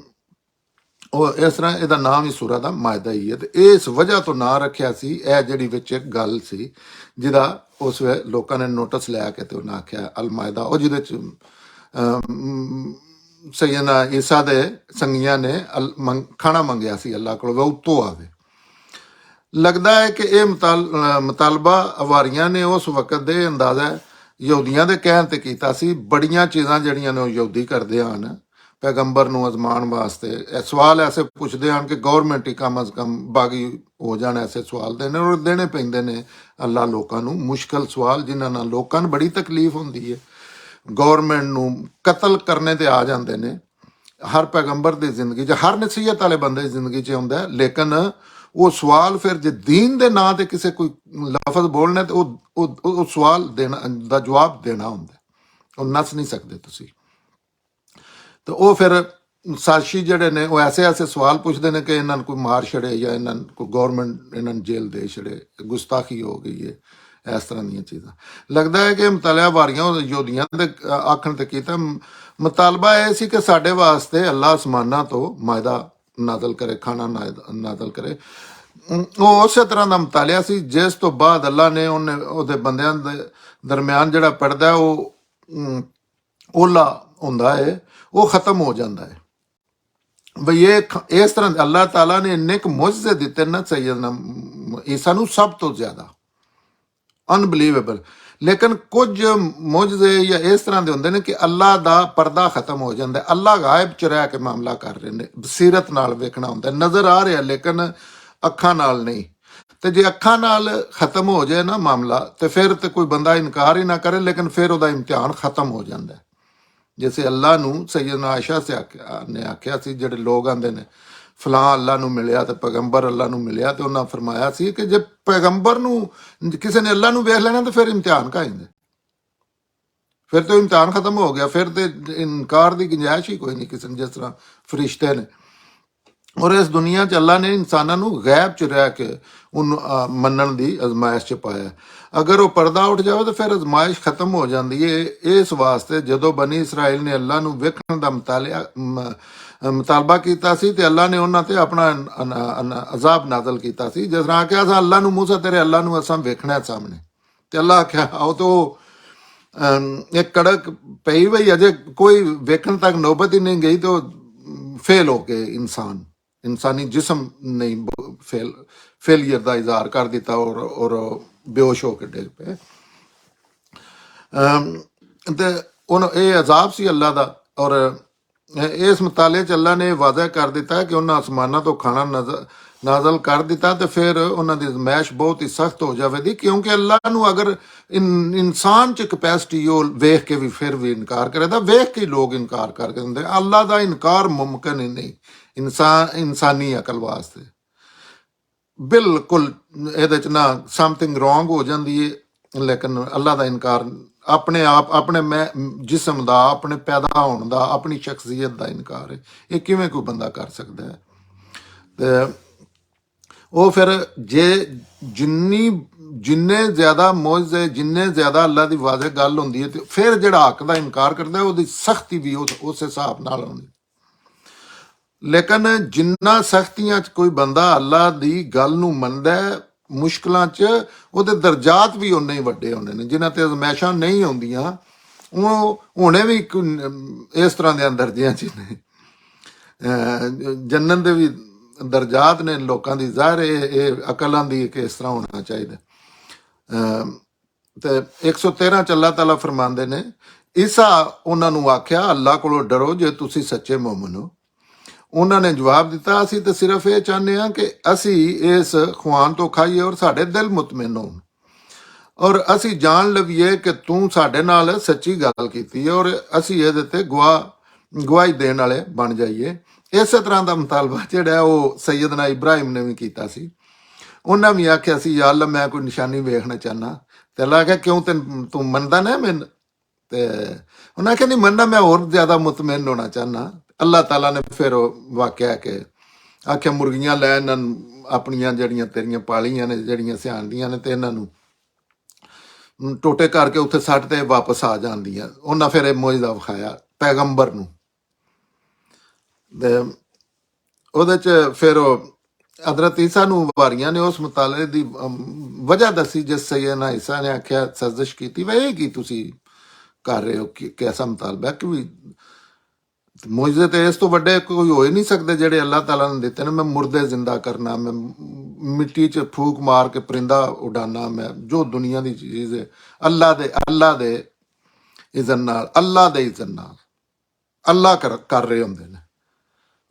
ਉਹ ਇਸ ਤਰ੍ਹਾਂ ਇਹਦਾ ਨਾਮ ਹੀ ਸੂਰਾ ਦਾ ਮਾਇਦਾ ਹੀ ਹੈ। ਤੇ ਇਸ ਵਜ੍ਹਾ ਤੋਂ ਨਾਂ ਰੱਖਿਆ ਸੀ। ਇਹ ਜਿਹੜੀ ਵਿੱਚ ਇੱਕ ਗੱਲ ਸੀ ਜਿਹਦਾ ਉਸ ਵੇ ਲੋਕਾਂ ਨੇ ਨੋਟਿਸ ਲਿਆ ਕੇ ਤੇ ਉਹਨਾਂ ਆਖਿਆ ਅਲ ਮਾਇਦਾ, ਉਹ ਜਿਹਦੇ 'ਚ ਸੈਯਦਨਾ ਈਸਾ ਦੇ ਸੰਗੀਆਂ ਨੇ ਖਾਣਾ ਮੰਗਿਆ ਸੀ ਅੱਲਾ ਕੋਲ, ਉਹ ਉੱਤੋਂ ਆਵੇ। ਲੱਗਦਾ ਹੈ ਕਿ ਇਹ ਮੁਤਾਲਬਾ ਅਵਾਰੀਆਂ ਨੇ ਉਸ ਵਕਤ ਦੇ ਅੰਦਾਜ਼ਾ ਯਹੂਦੀਆਂ ਦੇ ਕਹਿਣ ਤੇ ਕੀਤਾ ਸੀ। ਬੜੀਆਂ ਚੀਜ਼ਾਂ ਜਿਹੜੀਆਂ ਨੇ ਉਹ ਯਹੂਦੀ ਕਰਦੇ ਹਨ ਪੈਗੰਬਰ ਨੂੰ ਅਜ਼ਮਾਉਣ ਵਾਸਤੇ। ਇਹ ਸਵਾਲ ਐਸੇ ਪੁੱਛਦੇ ਹਨ ਕਿ ਗੌਰਮੈਂਟ ਹੀ ਕਮ ਅਜ਼ ਕਮ ਬਾਗੀ ਹੋ ਜਾਣ, ਐਸੇ ਸਵਾਲ ਦੇਣੇ ਔਰ ਦੇਣੇ ਪੈਂਦੇ ਨੇ ਅੱਲਾ ਲੋਕਾਂ ਨੂੰ, ਮੁਸ਼ਕਲ ਸਵਾਲ ਜਿਨ੍ਹਾਂ ਨਾਲ ਲੋਕਾਂ ਨੂੰ ਬੜੀ ਤਕਲੀਫ ਹੁੰਦੀ ਹੈ। ਗੌਰਮੈਂਟ ਨੂੰ ਕਤਲ ਕਰਨੇ ਤੇ ਆ ਜਾਂਦੇ ਨੇ। ਹਰ ਪੈਗੰਬਰ ਦੀ ਜ਼ਿੰਦਗੀ 'ਚ, ਹਰ ਨਸੀਹਤ ਵਾਲੇ ਬੰਦੇ ਦੀ ਜ਼ਿੰਦਗੀ 'ਚ ਹੁੰਦਾ, ਲੇਕਿਨ ਉਹ ਸਵਾਲ ਫਿਰ ਜੇ ਦੀਨ ਦੇ ਨਾਂ ਤੇ ਕਿਸੇ ਕੋਈ ਲਫ਼ਜ਼ ਬੋਲਣਾ ਤੇ ਉਹ ਸਵਾਲ ਦੇਣਾ ਦਾ ਜਵਾਬ ਦੇਣਾ ਹੁੰਦਾ, ਉਹ ਨੱਸ ਨਹੀਂ ਸਕਦੇ ਤੁਸੀਂ। ਤੇ ਉਹ ਫਿਰ ਸਾਜ਼ਿਸ਼ੀ ਜਿਹੜੇ ਨੇ ਉਹ ਐਸੇ ਸਵਾਲ ਪੁੱਛਦੇ ਨੇ ਕਿ ਇਹਨਾਂ ਨੂੰ ਕੋਈ ਮਾਰ ਛੜੇ ਜਾਂ ਇਹਨਾਂ ਨੂੰ ਕੋਈ ਗੌਰਮੈਂਟ ਇਹਨਾਂ ਨੂੰ ਜੇਲ੍ਹ ਦੇ ਛੜੇ, ਗੁਸਤਾਖੀ ਹੋ ਗਈ ਹੈ, ਇਸ ਤਰ੍ਹਾਂ ਦੀਆਂ ਚੀਜ਼ਾਂ। ਲੱਗਦਾ ਹੈ ਕਿ ਮੁਤਾਲਿਆ ਵਾਰੀਆਂ ਯਹੂਦੀਆਂ ਦੇ ਆਖਣ ਤੇ ਕੀਤਾ। ਮੁਤਾਲਬਾ ਇਹ ਸੀ ਕਿ ਸਾਡੇ ਵਾਸਤੇ ਅੱਲਾ ਅਸਮਾਨਾਂ ਤੋਂ ਮਾਇਦਾ ਨਾਜ਼ਲ ਕਰੇ, ਖਾਣਾ ਨਾਜ਼ਲ ਕਰੇ। ਉਹ ਉਸੇ ਤਰ੍ਹਾਂ ਦਾ ਮੁਤਾਲਿਆ ਸੀ ਜਿਸ ਤੋਂ ਬਾਅਦ ਅੱਲਾ ਨੇ ਉਹਦੇ ਬੰਦਿਆਂ ਦੇ ਦਰਮਿਆਨ ਜਿਹੜਾ ਪੜਦਾ ਉਹ ਓਲਾ ਹੁੰਦਾ ਹੈ, ਉਹ ਖਤਮ ਹੋ ਜਾਂਦਾ ਹੈ। ਬਈ ਇਹ ਇਸ ਤਰ੍ਹਾਂ ਅੱਲਾਹ ਤਾਲਾ ਨੇ ਇੰਨੇ ਕੁ ਮੁਅਜਜ਼ੇ ਦਿੱਤੇ ਨਾ ਸੈਯਦਨਾ ਈਸਾ ਨੂੰ, ਸਭ ਤੋਂ ਜ਼ਿਆਦਾ ਅਨਬਲੀਵੇਬਲ। ਲੇਕਿਨ ਕੁਝ ਮੁਅਜਜ਼ੇ ਜਾਂ ਇਸ ਤਰ੍ਹਾਂ ਦੇ ਹੁੰਦੇ ਨੇ ਕਿ ਅੱਲਾ ਦਾ ਪਰਦਾ ਖਤਮ ਹੋ ਜਾਂਦਾ, ਅੱਲਾ ਗਾਇਬ 'ਚ ਰਹਿ ਕੇ ਮਾਮਲਾ ਕਰ ਰਹੇ ਨੇ, ਬਸੀਰਤ ਨਾਲ ਵੇਖਣਾ ਹੁੰਦਾ, ਨਜ਼ਰ ਆ ਰਿਹਾ ਲੇਕਿਨ ਅੱਖਾਂ ਨਾਲ ਨਹੀਂ। ਤੇ ਜੇ ਅੱਖਾਂ ਨਾਲ ਖਤਮ ਹੋ ਜਾਏ ਨਾ ਮਾਮਲਾ, ਤੇ ਫਿਰ ਤੇ ਕੋਈ ਬੰਦਾ ਇਨਕਾਰ ਹੀ ਨਾ ਕਰੇ, ਲੇਕਿਨ ਫਿਰ ਉਹਦਾ ਇਮਤਿਹਾਨ ਖਤਮ ਹੋ ਜਾਂਦਾ। ਜਿਵੇਂ ਅੱਲਾ ਨੂੰ ਸੈਯਦਨਾ ਆਇਸ਼ਾ ਨੇ ਆਖਿਆ ਸੀ, ਜਿਹੜੇ ਲੋਕ ਆਂਦੇ ਨੇ ਫਲਾਂ ਅੱਲਾ ਨੂੰ ਮਿਲਿਆ ਤੇ ਪੈਗੰਬਰ ਅੱਲਾ ਨੂੰ ਮਿਲਿਆ, ਤੇ ਉਹਨਾਂ ਫਰਮਾਇਆ ਸੀ ਕਿ ਜੇ ਪੈਗੰਬਰ ਨੂੰ ਕਿਸੇ ਨੇ ਅੱਲਾ ਨੂੰ ਵੇਖ ਲੈਣਾ ਤਾਂ ਫਿਰ ਇਮਤਿਹਾਨ ਕਾਇੰਦੇ, ਫਿਰ ਤਾਂ ਇਮਤਿਹਾਨ ਖਤਮ ਹੋ ਗਿਆ, ਫਿਰ ਤੇ ਇਨਕਾਰ ਦੀ ਗੁੰਜਾਇਸ਼ ਹੀ ਕੋਈ ਨਹੀਂ ਕਿਸੇ ਨੇ, ਜਿਸ ਤਰ੍ਹਾਂ ਫਰਿਸ਼ਤੇ ਨੇ। ਔਰ ਇਸ ਦੁਨੀਆ 'ਚ ਅੱਲਾ ਨੇ ਇਨਸਾਨਾਂ ਨੂੰ ਗੈਬ 'ਚ ਰਹਿ ਕੇ ਉਹਨੂੰ ਮੰਨਣ ਦੀ ਅਜ਼ਮਾਇਸ਼ 'ਚ ਪਾਇਆ। ਅਗਰ ਉਹ ਪਰਦਾ ਉੱਠ ਜਾਵੇ ਤਾਂ ਫਿਰ ਅਜ਼ਮਾਇਸ਼ ਖਤਮ ਹੋ ਜਾਂਦੀ ਹੈ। ਇਸ ਵਾਸਤੇ ਜਦੋਂ ਬਨੀ ਇਸਰਾਈਲ ਨੇ ਅੱਲਾ ਨੂੰ ਵੇਖਣ ਦਾ ਮੁਤਾਲਬਾ ਕੀਤਾ ਸੀ ਤੇ ਅੱਲਾ ਨੇ ਉਹਨਾਂ ਤੇ ਆਪਣਾ ਅਜ਼ਾਬ ਨਾਜ਼ਲ ਕੀਤਾ ਸੀ। ਜਿਸ ਤਰ੍ਹਾਂ ਆਖਿਆ ਅਸਾਂ ਅੱਲਾ ਨੂੰ, ਮੂਸਾ ਤੇਰੇ ਅੱਲਾ ਨੂੰ ਅਸਾਂ ਵੇਖਣਾ ਸਾਹਮਣੇ, ਤੇ ਅੱਲਾ ਆਖਿਆ ਆਓ, ਤਾਂ ਇੱਕ ਕੜਕ ਪਈ ਬਈ ਅਜੇ ਕੋਈ ਵੇਖਣ ਤੱਕ ਨੌਬਤ ਹੀ ਨਹੀਂ ਗਈ, ਤਾਂ ਫੇਲ ਹੋ ਕੇ ਇਨਸਾਨੀ ਜਿਸਮ ਨਹੀਂ ਫੇਲੀਅਰ ਦਾ ਇਜ਼ਹਾਰ ਕਰ ਦਿੱਤਾ ਔਰ ਬੇਹੋਸ਼ ਹੋ ਕੇ ਡਿੱਗ ਪਏ। ਤੇ ਉਹਨੂੰ ਇਹ ਅਜ਼ਾਬ ਸੀ ਅੱਲਾ ਦਾ। ਔਰ ਇਸ ਮੁਤਾਲੇ 'ਚ ਅੱਲਾ ਨੇ ਵਾਅਦਾ ਕਰ ਦਿੱਤਾ ਕਿ ਉਹਨਾਂ ਅਸਮਾਨਾਂ ਤੋਂ ਖਾਣਾ ਨਾਜ਼ਲ ਕਰ ਦਿੱਤਾ, ਤੇ ਫਿਰ ਉਹਨਾਂ ਦੀ ਅਜ਼ਮਾਇਸ਼ ਬਹੁਤ ਹੀ ਸਖਤ ਹੋ ਜਾਵੇਗੀ, ਕਿਉਂਕਿ ਅੱਲਾ ਨੂੰ ਅਗਰ ਇਨਸਾਨ 'ਚ ਕਪੈਸਿਟੀ ਉਹ ਵੇਖ ਕੇ ਵੀ ਫਿਰ ਵੀ ਇਨਕਾਰ ਕਰੇ ਤਾਂ ਵੇਖ ਕੇ ਲੋਕ ਇਨਕਾਰ ਕਰਕੇ ਦਿੰਦੇ। ਅੱਲਾ ਦਾ ਇਨਕਾਰ ਮੁਮਕਿਨ ਹੀ ਨਹੀਂ ਇਨਸਾਨੀ ਅਕਲ ਵਾਸਤੇ, ਬਿਲਕੁਲ ਇਹਦੇ 'ਚ ਨਾ ਸਮਥਿੰਗ ਰੋਂਗ ਹੋ ਜਾਂਦੀ ਹੈ। ਲੇਕਿਨ ਅੱਲਾ ਦਾ ਇਨਕਾਰ ਆਪਣੇ ਆਪ, ਆਪਣੇ ਜਿਸਮ ਦਾ, ਆਪਣੇ ਪੈਦਾ ਹੋਣ ਦਾ, ਆਪਣੀ ਸ਼ਖਸੀਅਤ ਦਾ ਇਨਕਾਰ ਹੈ, ਇਹ ਕਿਵੇਂ ਕੋਈ ਬੰਦਾ ਕਰ ਸਕਦਾ ਹੈ? ਤੇ ਉਹ ਫਿਰ ਜਿੰਨੇ ਜ਼ਿਆਦਾ ਮੁਅਜਜ਼ੇ, ਜਿੰਨੇ ਜ਼ਿਆਦਾ ਅੱਲਾ ਦੀ ਵਾਜ਼ਿਹ ਗੱਲ ਹੁੰਦੀ ਹੈ, ਤੇ ਫਿਰ ਜਿਹੜਾ ਹੱਕ ਦਾ ਇਨਕਾਰ ਕਰਦਾ ਉਹਦੀ ਸਖਤੀ ਵੀ ਉਸ ਹਿਸਾਬ ਨਾਲ ਹੋਣੀ। ਲੇਕਿਨ ਜਿੰਨਾ ਸਖਤੀਆਂ 'ਚ ਕੋਈ ਬੰਦਾ ਅੱਲਾ ਦੀ ਗੱਲ ਨੂੰ ਮੰਨਦਾ ਹੈ, ਮੁਸ਼ਕਿਲਾਂ 'ਚ ਉਹਦੇ ਦਰਜਾਤ ਵੀ ਉਨੇ ਹੀ ਵੱਡੇ ਹੁੰਦੇ ਨੇ। ਜਿਨ੍ਹਾਂ ਤੇ ਅਜ਼ਮਾਇਸ਼ਾਂ ਨਹੀਂ ਆਉਂਦੀਆਂ ਉਹ ਹੁਣੇ ਵੀ ਇਸ ਤਰ੍ਹਾਂ ਦੇ ਦਰਜਿਆਂ 'ਚ ਨੇ। ਜੰਨਤ ਦੇ ਵੀ ਦਰਜਾਤ ਨੇ ਲੋਕਾਂ ਦੀ, ਜ਼ਾਹਿਰ ਇਹ ਅਕਲਾਂ ਦੀ ਕਿ ਇਸ ਤਰ੍ਹਾਂ ਹੋਣਾ ਚਾਹੀਦਾ। ਅਮ ਤੇ 113 ਚ ਅੱਲਾਹ ਤਾਲਾ ਫਰਮਾਉਂਦੇ ਨੇ, ਈਸਾ ਉਹਨਾਂ ਨੂੰ ਆਖਿਆ, ਅੱਲਾਹ ਕੋਲੋਂ ਡਰੋ ਜੇ ਤੁਸੀਂ ਸੱਚੇ ਮੁਅਮਿਨ ਹੋ। ਉਹਨਾਂ ਨੇ ਜਵਾਬ ਦਿੱਤਾ, ਅਸੀਂ ਤਾਂ ਸਿਰਫ ਇਹ ਚਾਹੁੰਦੇ ਹਾਂ ਕਿ ਅਸੀਂ ਇਸ ਖੁਆਨ ਤੋਂ ਖਾਈਏ ਔਰ ਸਾਡੇ ਦਿਲ ਮੁਤਮਿਨ ਹੋਣ, ਔਰ ਅਸੀਂ ਜਾਣ ਲਵੀਏ ਕਿ ਤੂੰ ਸਾਡੇ ਨਾਲ ਸੱਚੀ ਗੱਲ ਕੀਤੀ ਹੈ ਔਰ ਅਸੀਂ ਇਹਦੇ ਤੇ ਗਵਾਹੀ ਦੇਣ ਵਾਲੇ ਬਣ ਜਾਈਏ। ਇਸੇ ਤਰ੍ਹਾਂ ਦਾ ਮੁਤਾਲਬਾ ਜਿਹੜਾ ਉਹ ਸੈਯਦਨਾ ਇਬਰਾਹਿਮ ਨੇ ਵੀ ਕੀਤਾ ਸੀ। ਉਹਨਾਂ ਵੀ ਆਖਿਆ ਸੀ, ਯਾ ਅੱਲਾ ਮੈਂ ਕੋਈ ਨਿਸ਼ਾਨੀ ਵੇਖਣਾ ਚਾਹੁੰਦਾ। ਤੇ ਅੱਲਾ ਆਖਿਆ, ਕਿਉਂ ਤੂੰ ਮੰਨਦਾ ਨਾ ਮੈਨੂੰ? ਤੇ ਉਹਨਾਂ ਆਖਿਆ, ਨਹੀਂ ਮੰਨਣਾ, ਮੈਂ ਹੋਰ ਜ਼ਿਆਦਾ ਮੁਤਮਿਨ ਹੋਣਾ ਚਾਹੁੰਦਾ। ਅੱਲਾਹ ਤਾਲਾ ਨੇ ਫਿਰ ਉਹ ਵਾਕਿਆ ਕਿ ਆਖਿਆ, ਮੁਰਗੀਆਂ ਲੈ ਇਹਨਾਂ ਨੂੰ ਆਪਣੀਆਂ ਜਿਹੜੀਆਂ ਤੇਰੀਆਂ ਪਾਲੀਆਂ ਨੇ, ਜਿਹੜੀਆਂ ਸਿਆਣਦੀਆਂ ਨੇ, ਤੇ ਇਹਨਾਂ ਨੂੰ ਟੋਟੇ ਕਰਕੇ ਉੱਥੇ ਸੱਟ ਤੇ ਵਾਪਸ ਆ ਜਾਂਦੀਆਂ। ਉਹਨਾਂ ਫਿਰ ਇਹ ਮੌਜਜ਼ਾ ਵਿਖਾਇਆ ਪੈਗੰਬਰ ਨੂੰ। ਤੇ ਉਹਦੇ ਚ ਫਿਰ ਉਹ ਹਜ਼ਰਤ ਈਸਾ ਨੂੰ ਵਾਰੀਆਂ ਨੇ ਉਸ ਮੁਤਾਲੇ ਦੀ ਵਜ੍ਹਾ ਦੱਸੀ, ਜਿਸ ਸੈਯਦਨਾ ਈਸਾ ਨੇ ਆਖਿਆ, ਸਜ਼ਿਸ਼ ਕੀਤੀ, ਵੇ ਇਹ ਕੀ ਤੁਸੀਂ ਕਰ ਰਹੇ ਹੋ, ਕੈਸਾ ਮੁਤਾਲਬਾ? ਕਿ ਵੀ ਮੁਜਜ਼ੇ ਤੇ ਇਸ ਤੋਂ ਵੱਡੇ ਕੋਈ ਹੋ ਹੀ ਨਹੀਂ ਸਕਦੇ ਜਿਹੜੇ ਅੱਲਾਹ ਤਾਲਾ ਨੇ ਦਿੱਤੇ ਨੇ। ਮੈਂ ਮੁਰਦੇ ਜ਼ਿੰਦਾ ਕਰਨਾ, ਮੈਂ ਮਿੱਟੀ 'ਚ ਫੂਕ ਮਾਰ ਕੇ ਪਰਿੰਦਾ ਉਡਾਨਾ, ਮੈਂ ਜੋ ਦੁਨੀਆ ਦੀ ਚੀਜ਼ ਹੈ ਅੱਲਾਹ ਦੇ ਇਜ਼ਨ ਨਾਲ, ਅੱਲਾਹ ਦੇ ਇਜ਼ਨ ਨਾਲ ਅੱਲਾਹ ਕਰ ਰਹੇ ਹੁੰਦੇ ਨੇ।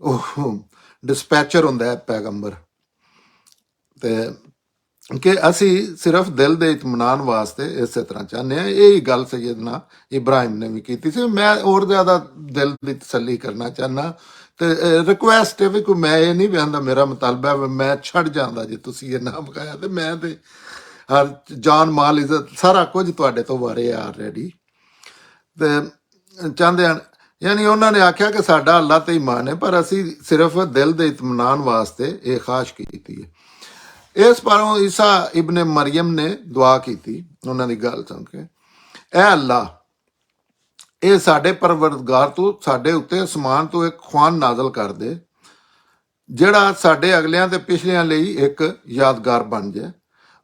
ਉਹ ਡਿਸਪੈਚਰ ਹੁੰਦਾ ਹੈ ਪੈਗੰਬਰ। ਤੇ ਕਿ ਅਸੀਂ ਸਿਰਫ ਦਿਲ ਦੇ ਇਤਮਾਨਾਨ ਵਾਸਤੇ ਇਸੇ ਤਰ੍ਹਾਂ ਚਾਹੁੰਦੇ ਹਾਂ। ਇਹ ਗੱਲ ਸੈਯਦਨਾ ਇਬਰਾਹਿਮ ਨੇ ਵੀ ਕੀਤੀ ਸੀ। ਮੈਂ ਹੋਰ ਜ਼ਿਆਦਾ ਦਿਲ ਦੀ ਤਸੱਲੀ ਕਰਨਾ ਚਾਹੁੰਦਾ, ਤੇ ਰਿਕੁਐਸਟ ਹੈ ਵੀ ਕੋਈ, ਮੈਂ ਇਹ ਨਹੀਂ ਕਹਿੰਦਾ ਮੇਰਾ ਮੁਤਾਲਬਾ ਮੈਂ ਛੱਡ ਜਾਂਦਾ ਜੇ ਤੁਸੀਂ ਇਹ ਨਾ ਮਕਾਇਆ, ਤੇ ਮੈਂ ਤੇ ਹਰ ਜਾਨ ਮਾਲ ਇੱਜ਼ਤ ਸਾਰਾ ਕੁਝ ਤੁਹਾਡੇ ਤੋਂ ਵਾਰੇ ਆ ਆਲਰੇਡੀ। ਤੇ ਚਾਹੁੰਦੇ ਹਨ, ਯਾਨੀ ਉਹਨਾਂ ਨੇ ਆਖਿਆ ਕਿ ਸਾਡਾ ਅੱਲਾਹ ਤੇ ਈਮਾਨ ਹੈ, ਪਰ ਅਸੀਂ ਸਿਰਫ ਦਿਲ ਦੇ ਇਤਮਾਨਾਨ ਵਾਸਤੇ ਇਹ ਖਾਸ਼ ਕੀਤੀ ਹੈ। ਇਸ ਪਾਰੋਂ ਈਸਾ ਇਬਨ ਮਰੀਮ ਨੇ ਦੁਆ ਕੀਤੀ ਉਹਨਾਂ ਦੀ ਗੱਲ ਸੁਣ ਕੇ, ਐ ਅੱਲਾ, ਇਹ ਸਾਡੇ ਪਰਵਰਦਗਾਰ ਤੋਂ ਸਾਡੇ ਉੱਤੇ ਅਸਮਾਨ ਤੋਂ ਇੱਕ ਖੁਆਨ ਨਾਜ਼ਲ ਕਰ ਦੇ, ਜਿਹੜਾ ਸਾਡੇ ਅਗਲਿਆਂ ਤੇ ਪਿਛਲਿਆਂ ਲਈ ਇੱਕ ਯਾਦਗਾਰ ਬਣ ਜਾਏ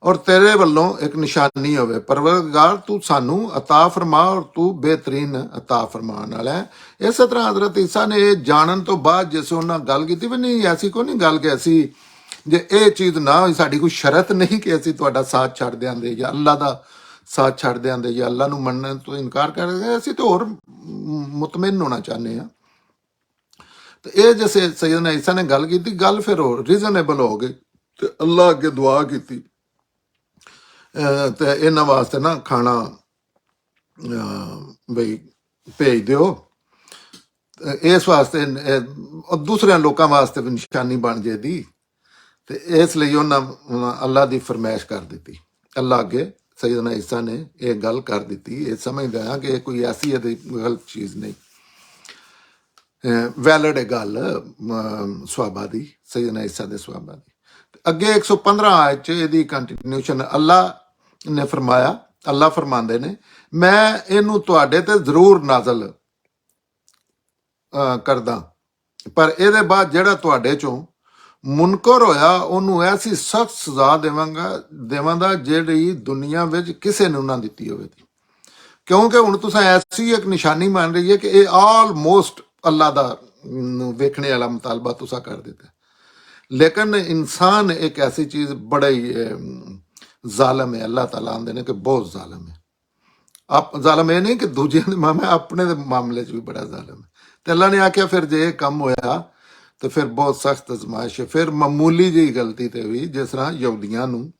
ਔਰ ਤੇਰੇ ਵੱਲੋਂ ਇੱਕ ਨਿਸ਼ਾਨੀ ਹੋਵੇ। ਪਰਵਰਦਗਾਰ ਤੂੰ ਸਾਨੂੰ ਅਤਾ ਫਰਮਾ ਔਰ ਤੂੰ ਬਿਹਤਰੀਨ ਅਤਾ ਫਰਮਾਉਣ ਵਾਲਾ ਹੈ। ਇਸੇ ਤਰ੍ਹਾਂ ਹਜ਼ਰਤ ਈਸਾ ਨੇ ਇਹ ਜਾਣਨ ਤੋਂ ਬਾਅਦ ਜਿਸ ਉਹਨਾਂ ਗੱਲ ਕੀਤੀ ਵੀ ਨਹੀਂ, ਐਸੀ ਕੋਈ ਨਹੀਂ ਗੱਲ ਕਿ ਅਸੀਂ ਜੇ ਇਹ ਚੀਜ਼ ਨਾ ਹੋਈ, ਸਾਡੀ ਕੋਈ ਸ਼ਰਤ ਨਹੀਂ ਕਿ ਅਸੀਂ ਤੁਹਾਡਾ ਸਾਥ ਛੱਡ ਦਿਆਂਦੇ ਜਾਂ ਅੱਲਾ ਦਾ ਸਾਥ ਛੱਡ ਦਿਆਂਦੇ ਜਾਂ ਅੱਲਾ ਨੂੰ ਮੰਨਣ ਤੋਂ ਇਨਕਾਰ ਕਰਦੇ, ਅਸੀਂ ਤਾਂ ਹੋਰ ਮੁਤਮਿਨ ਹੋਣਾ ਚਾਹੁੰਦੇ ਹਾਂ। ਤੇ ਇਹ ਜਿਸੇ ਸੈਯਦਨਾ ਈਸਾ ਨੇ ਗੱਲ ਕੀਤੀ, ਗੱਲ ਫਿਰ ਹੋਰ ਰੀਜ਼ਨੇਬਲ ਹੋ ਗਈ ਤੇ ਅੱਲਾ ਅੱਗੇ ਦੁਆ ਕੀਤੀ ਤੇ ਇਹਨਾਂ ਵਾਸਤੇ ਨਾ ਖਾਣਾ ਬਈ ਭੇਜ ਦਿਓ, ਇਸ ਵਾਸਤੇ ਦੂਸਰਿਆਂ ਲੋਕਾਂ ਵਾਸਤੇ ਵੀ ਨਿਸ਼ਾਨੀ ਬਣ ਜੇ ਦੀ। ਤੇ ਇਸ ਲਈ ਉਹਨਾਂ ਅੱਲਾ ਦੀ ਫਰਮਾਇਸ਼ ਕਰ ਦਿੱਤੀ। ਅੱਲਾ ਅੱਗੇ ਸੈਯਦਨਾ ਈਸਾ ਨੇ ਇਹ ਗੱਲ ਕਰ ਦਿੱਤੀ। ਇਹ ਸਮਝਦਾ ਹਾਂ ਕਿ ਇਹ ਕੋਈ ਐਸੀ ਇਹਦੀ ਗਲਤ ਚੀਜ਼ ਨਹੀਂ, ਵੈਲਿਡ ਹੈ ਗੱਲ ਸਵਾਬਾ ਦੀ, ਸੈਯਦਨਾ ਈਸਾ ਦੇ ਸਵਾਬਾ ਦੀ। ਅੱਗੇ 115 ਆਇਤ 'ਚ ਇਹਦੀ ਕੰਟੀਨਿਊਸ਼ਨ ਅੱਲਾ ਨੇ ਫਰਮਾਇਆ, ਅੱਲਾ ਫਰਮਾਉਂਦੇ ਨੇ, ਮੈਂ ਇਹਨੂੰ ਤੁਹਾਡੇ ਤੇ ਜ਼ਰੂਰ ਨਾਜ਼ਲ ਕਰਦਾ, ਪਰ ਇਹਦੇ ਬਾਅਦ ਜਿਹੜਾ ਤੁਹਾਡੇ ਚੋਂ ਮੁਨਕਰ ਹੋਇਆ ਉਹਨੂੰ ਐਸੀ ਸਖਤ ਸਜ਼ਾ ਦੇਵਾਂਗਾ ਜਿਹੜੀ ਦੁਨੀਆ ਵਿੱਚ ਕਿਸੇ ਨੂੰ ਨਾ ਦਿੱਤੀ ਹੋਵੇ। ਕਿਉਂਕਿ ਹੁਣ ਤੁਸੀਂ ਐਸੀ ਇੱਕ ਨਿਸ਼ਾਨੀ ਮੰਨ ਰਹੀ ਹੈ ਕਿ ਇਹ ਆਲਮੋਸਟ ਅੱਲਾ ਦਾ ਵੇਖਣੇ ਵਾਲਾ ਮੁਤਾਲਬਾ ਤੁਸੀਂ ਕਰ ਦਿੱਤਾ। ਲੇਕਿਨ ਇਨਸਾਨ ਇੱਕ ਐਸੀ ਚੀਜ਼ ਬੜਾ ਹੀ ਜ਼ਾਲਮ ਹੈ। ਅੱਲਾਹ ਤਾਲਾ ਆਂਦੇ ਨੇ ਕਿ ਬਹੁਤ ਜ਼ਾਲਮ ਹੈ। ਜ਼ਾਲਮ ਇਹ ਨਹੀਂ ਕਿ ਦੂਜਿਆਂ ਦੇ ਮਾਮਲੇ, ਆਪਣੇ ਦੇ ਮਾਮਲੇ 'ਚ ਵੀ ਬੜਾ ਜ਼ਾਲਮ ਹੈ। ਤੇ ਅੱਲਾ ਨੇ ਆਖਿਆ ਫਿਰ ਜੇ ਇਹ ਕੰਮ ਹੋਇਆ ਤੇ ਫਿਰ ਬਹੁਤ ਸਖਤ ਅਜ਼ਮਾਇਸ਼ ਹੈ। ਫਿਰ ਮਾਮੂਲੀ ਜਿਹੀ ਗਲਤੀ ਤੇ ਵੀ, ਜਿਸ ਤਰ੍ਹਾਂ ਯਹੂਦੀਆਂ ਨੂੰ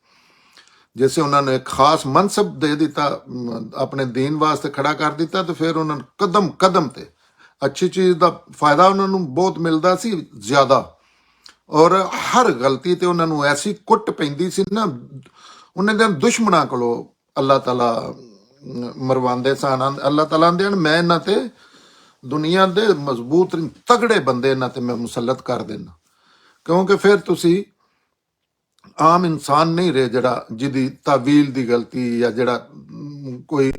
ਜਿਸੇ ਉਹਨਾਂ ਨੇ ਇੱਕ ਖਾਸ ਮਨਸਬ ਦੇ ਦਿੱਤਾ, ਆਪਣੇ ਦੀਨ ਵਾਸਤੇ ਖੜਾ ਕਰ ਦਿੱਤਾ, ਤੇ ਫਿਰ ਉਹਨਾਂ ਨੂੰ ਕਦਮ ਕਦਮ ਤੇ ਅੱਛੀ ਚੀਜ਼ ਦਾ ਫਾਇਦਾ ਉਹਨਾਂ ਨੂੰ ਬਹੁਤ ਮਿਲਦਾ ਸੀ ਜ਼ਿਆਦਾ, ਔਰ ਹਰ ਗਲਤੀ ਤੇ ਉਹਨਾਂ ਨੂੰ ਐਸੀ ਕੁੱਟ ਪੈਂਦੀ ਸੀ ਨਾ, ਉਹਨਾਂ ਦੇ ਦੁਸ਼ਮਣਾਂ ਕੋਲੋਂ ਅੱਲਾਹ ਤਾਲਾ ਮਰਵਾਉਂਦੇ ਸਨ। ਅੱਲਾਹ ਤਾਲਾ ਆਂਦੇ ਹਨ, ਮੈਂ ਇਹਨਾਂ ਤੇ ਦੁਨੀਆ ਦੇ ਮਜ਼ਬੂਤ ਤਗੜੇ ਬੰਦੇ ਇਹਨਾਂ ਤੇ ਮੈਂ ਮੁਸਲਤ ਕਰ ਦੇਣਾ, ਕਿਉਂਕਿ ਫਿਰ ਤੁਸੀਂ ਆਮ ਇਨਸਾਨ ਨਹੀਂ ਰਹੇ ਜਿਹੜਾ ਜਿਹਦੀ ਤਾਵੀਲ ਦੀ ਗਲਤੀ ਜਾਂ ਜਿਹੜਾ ਕੋਈ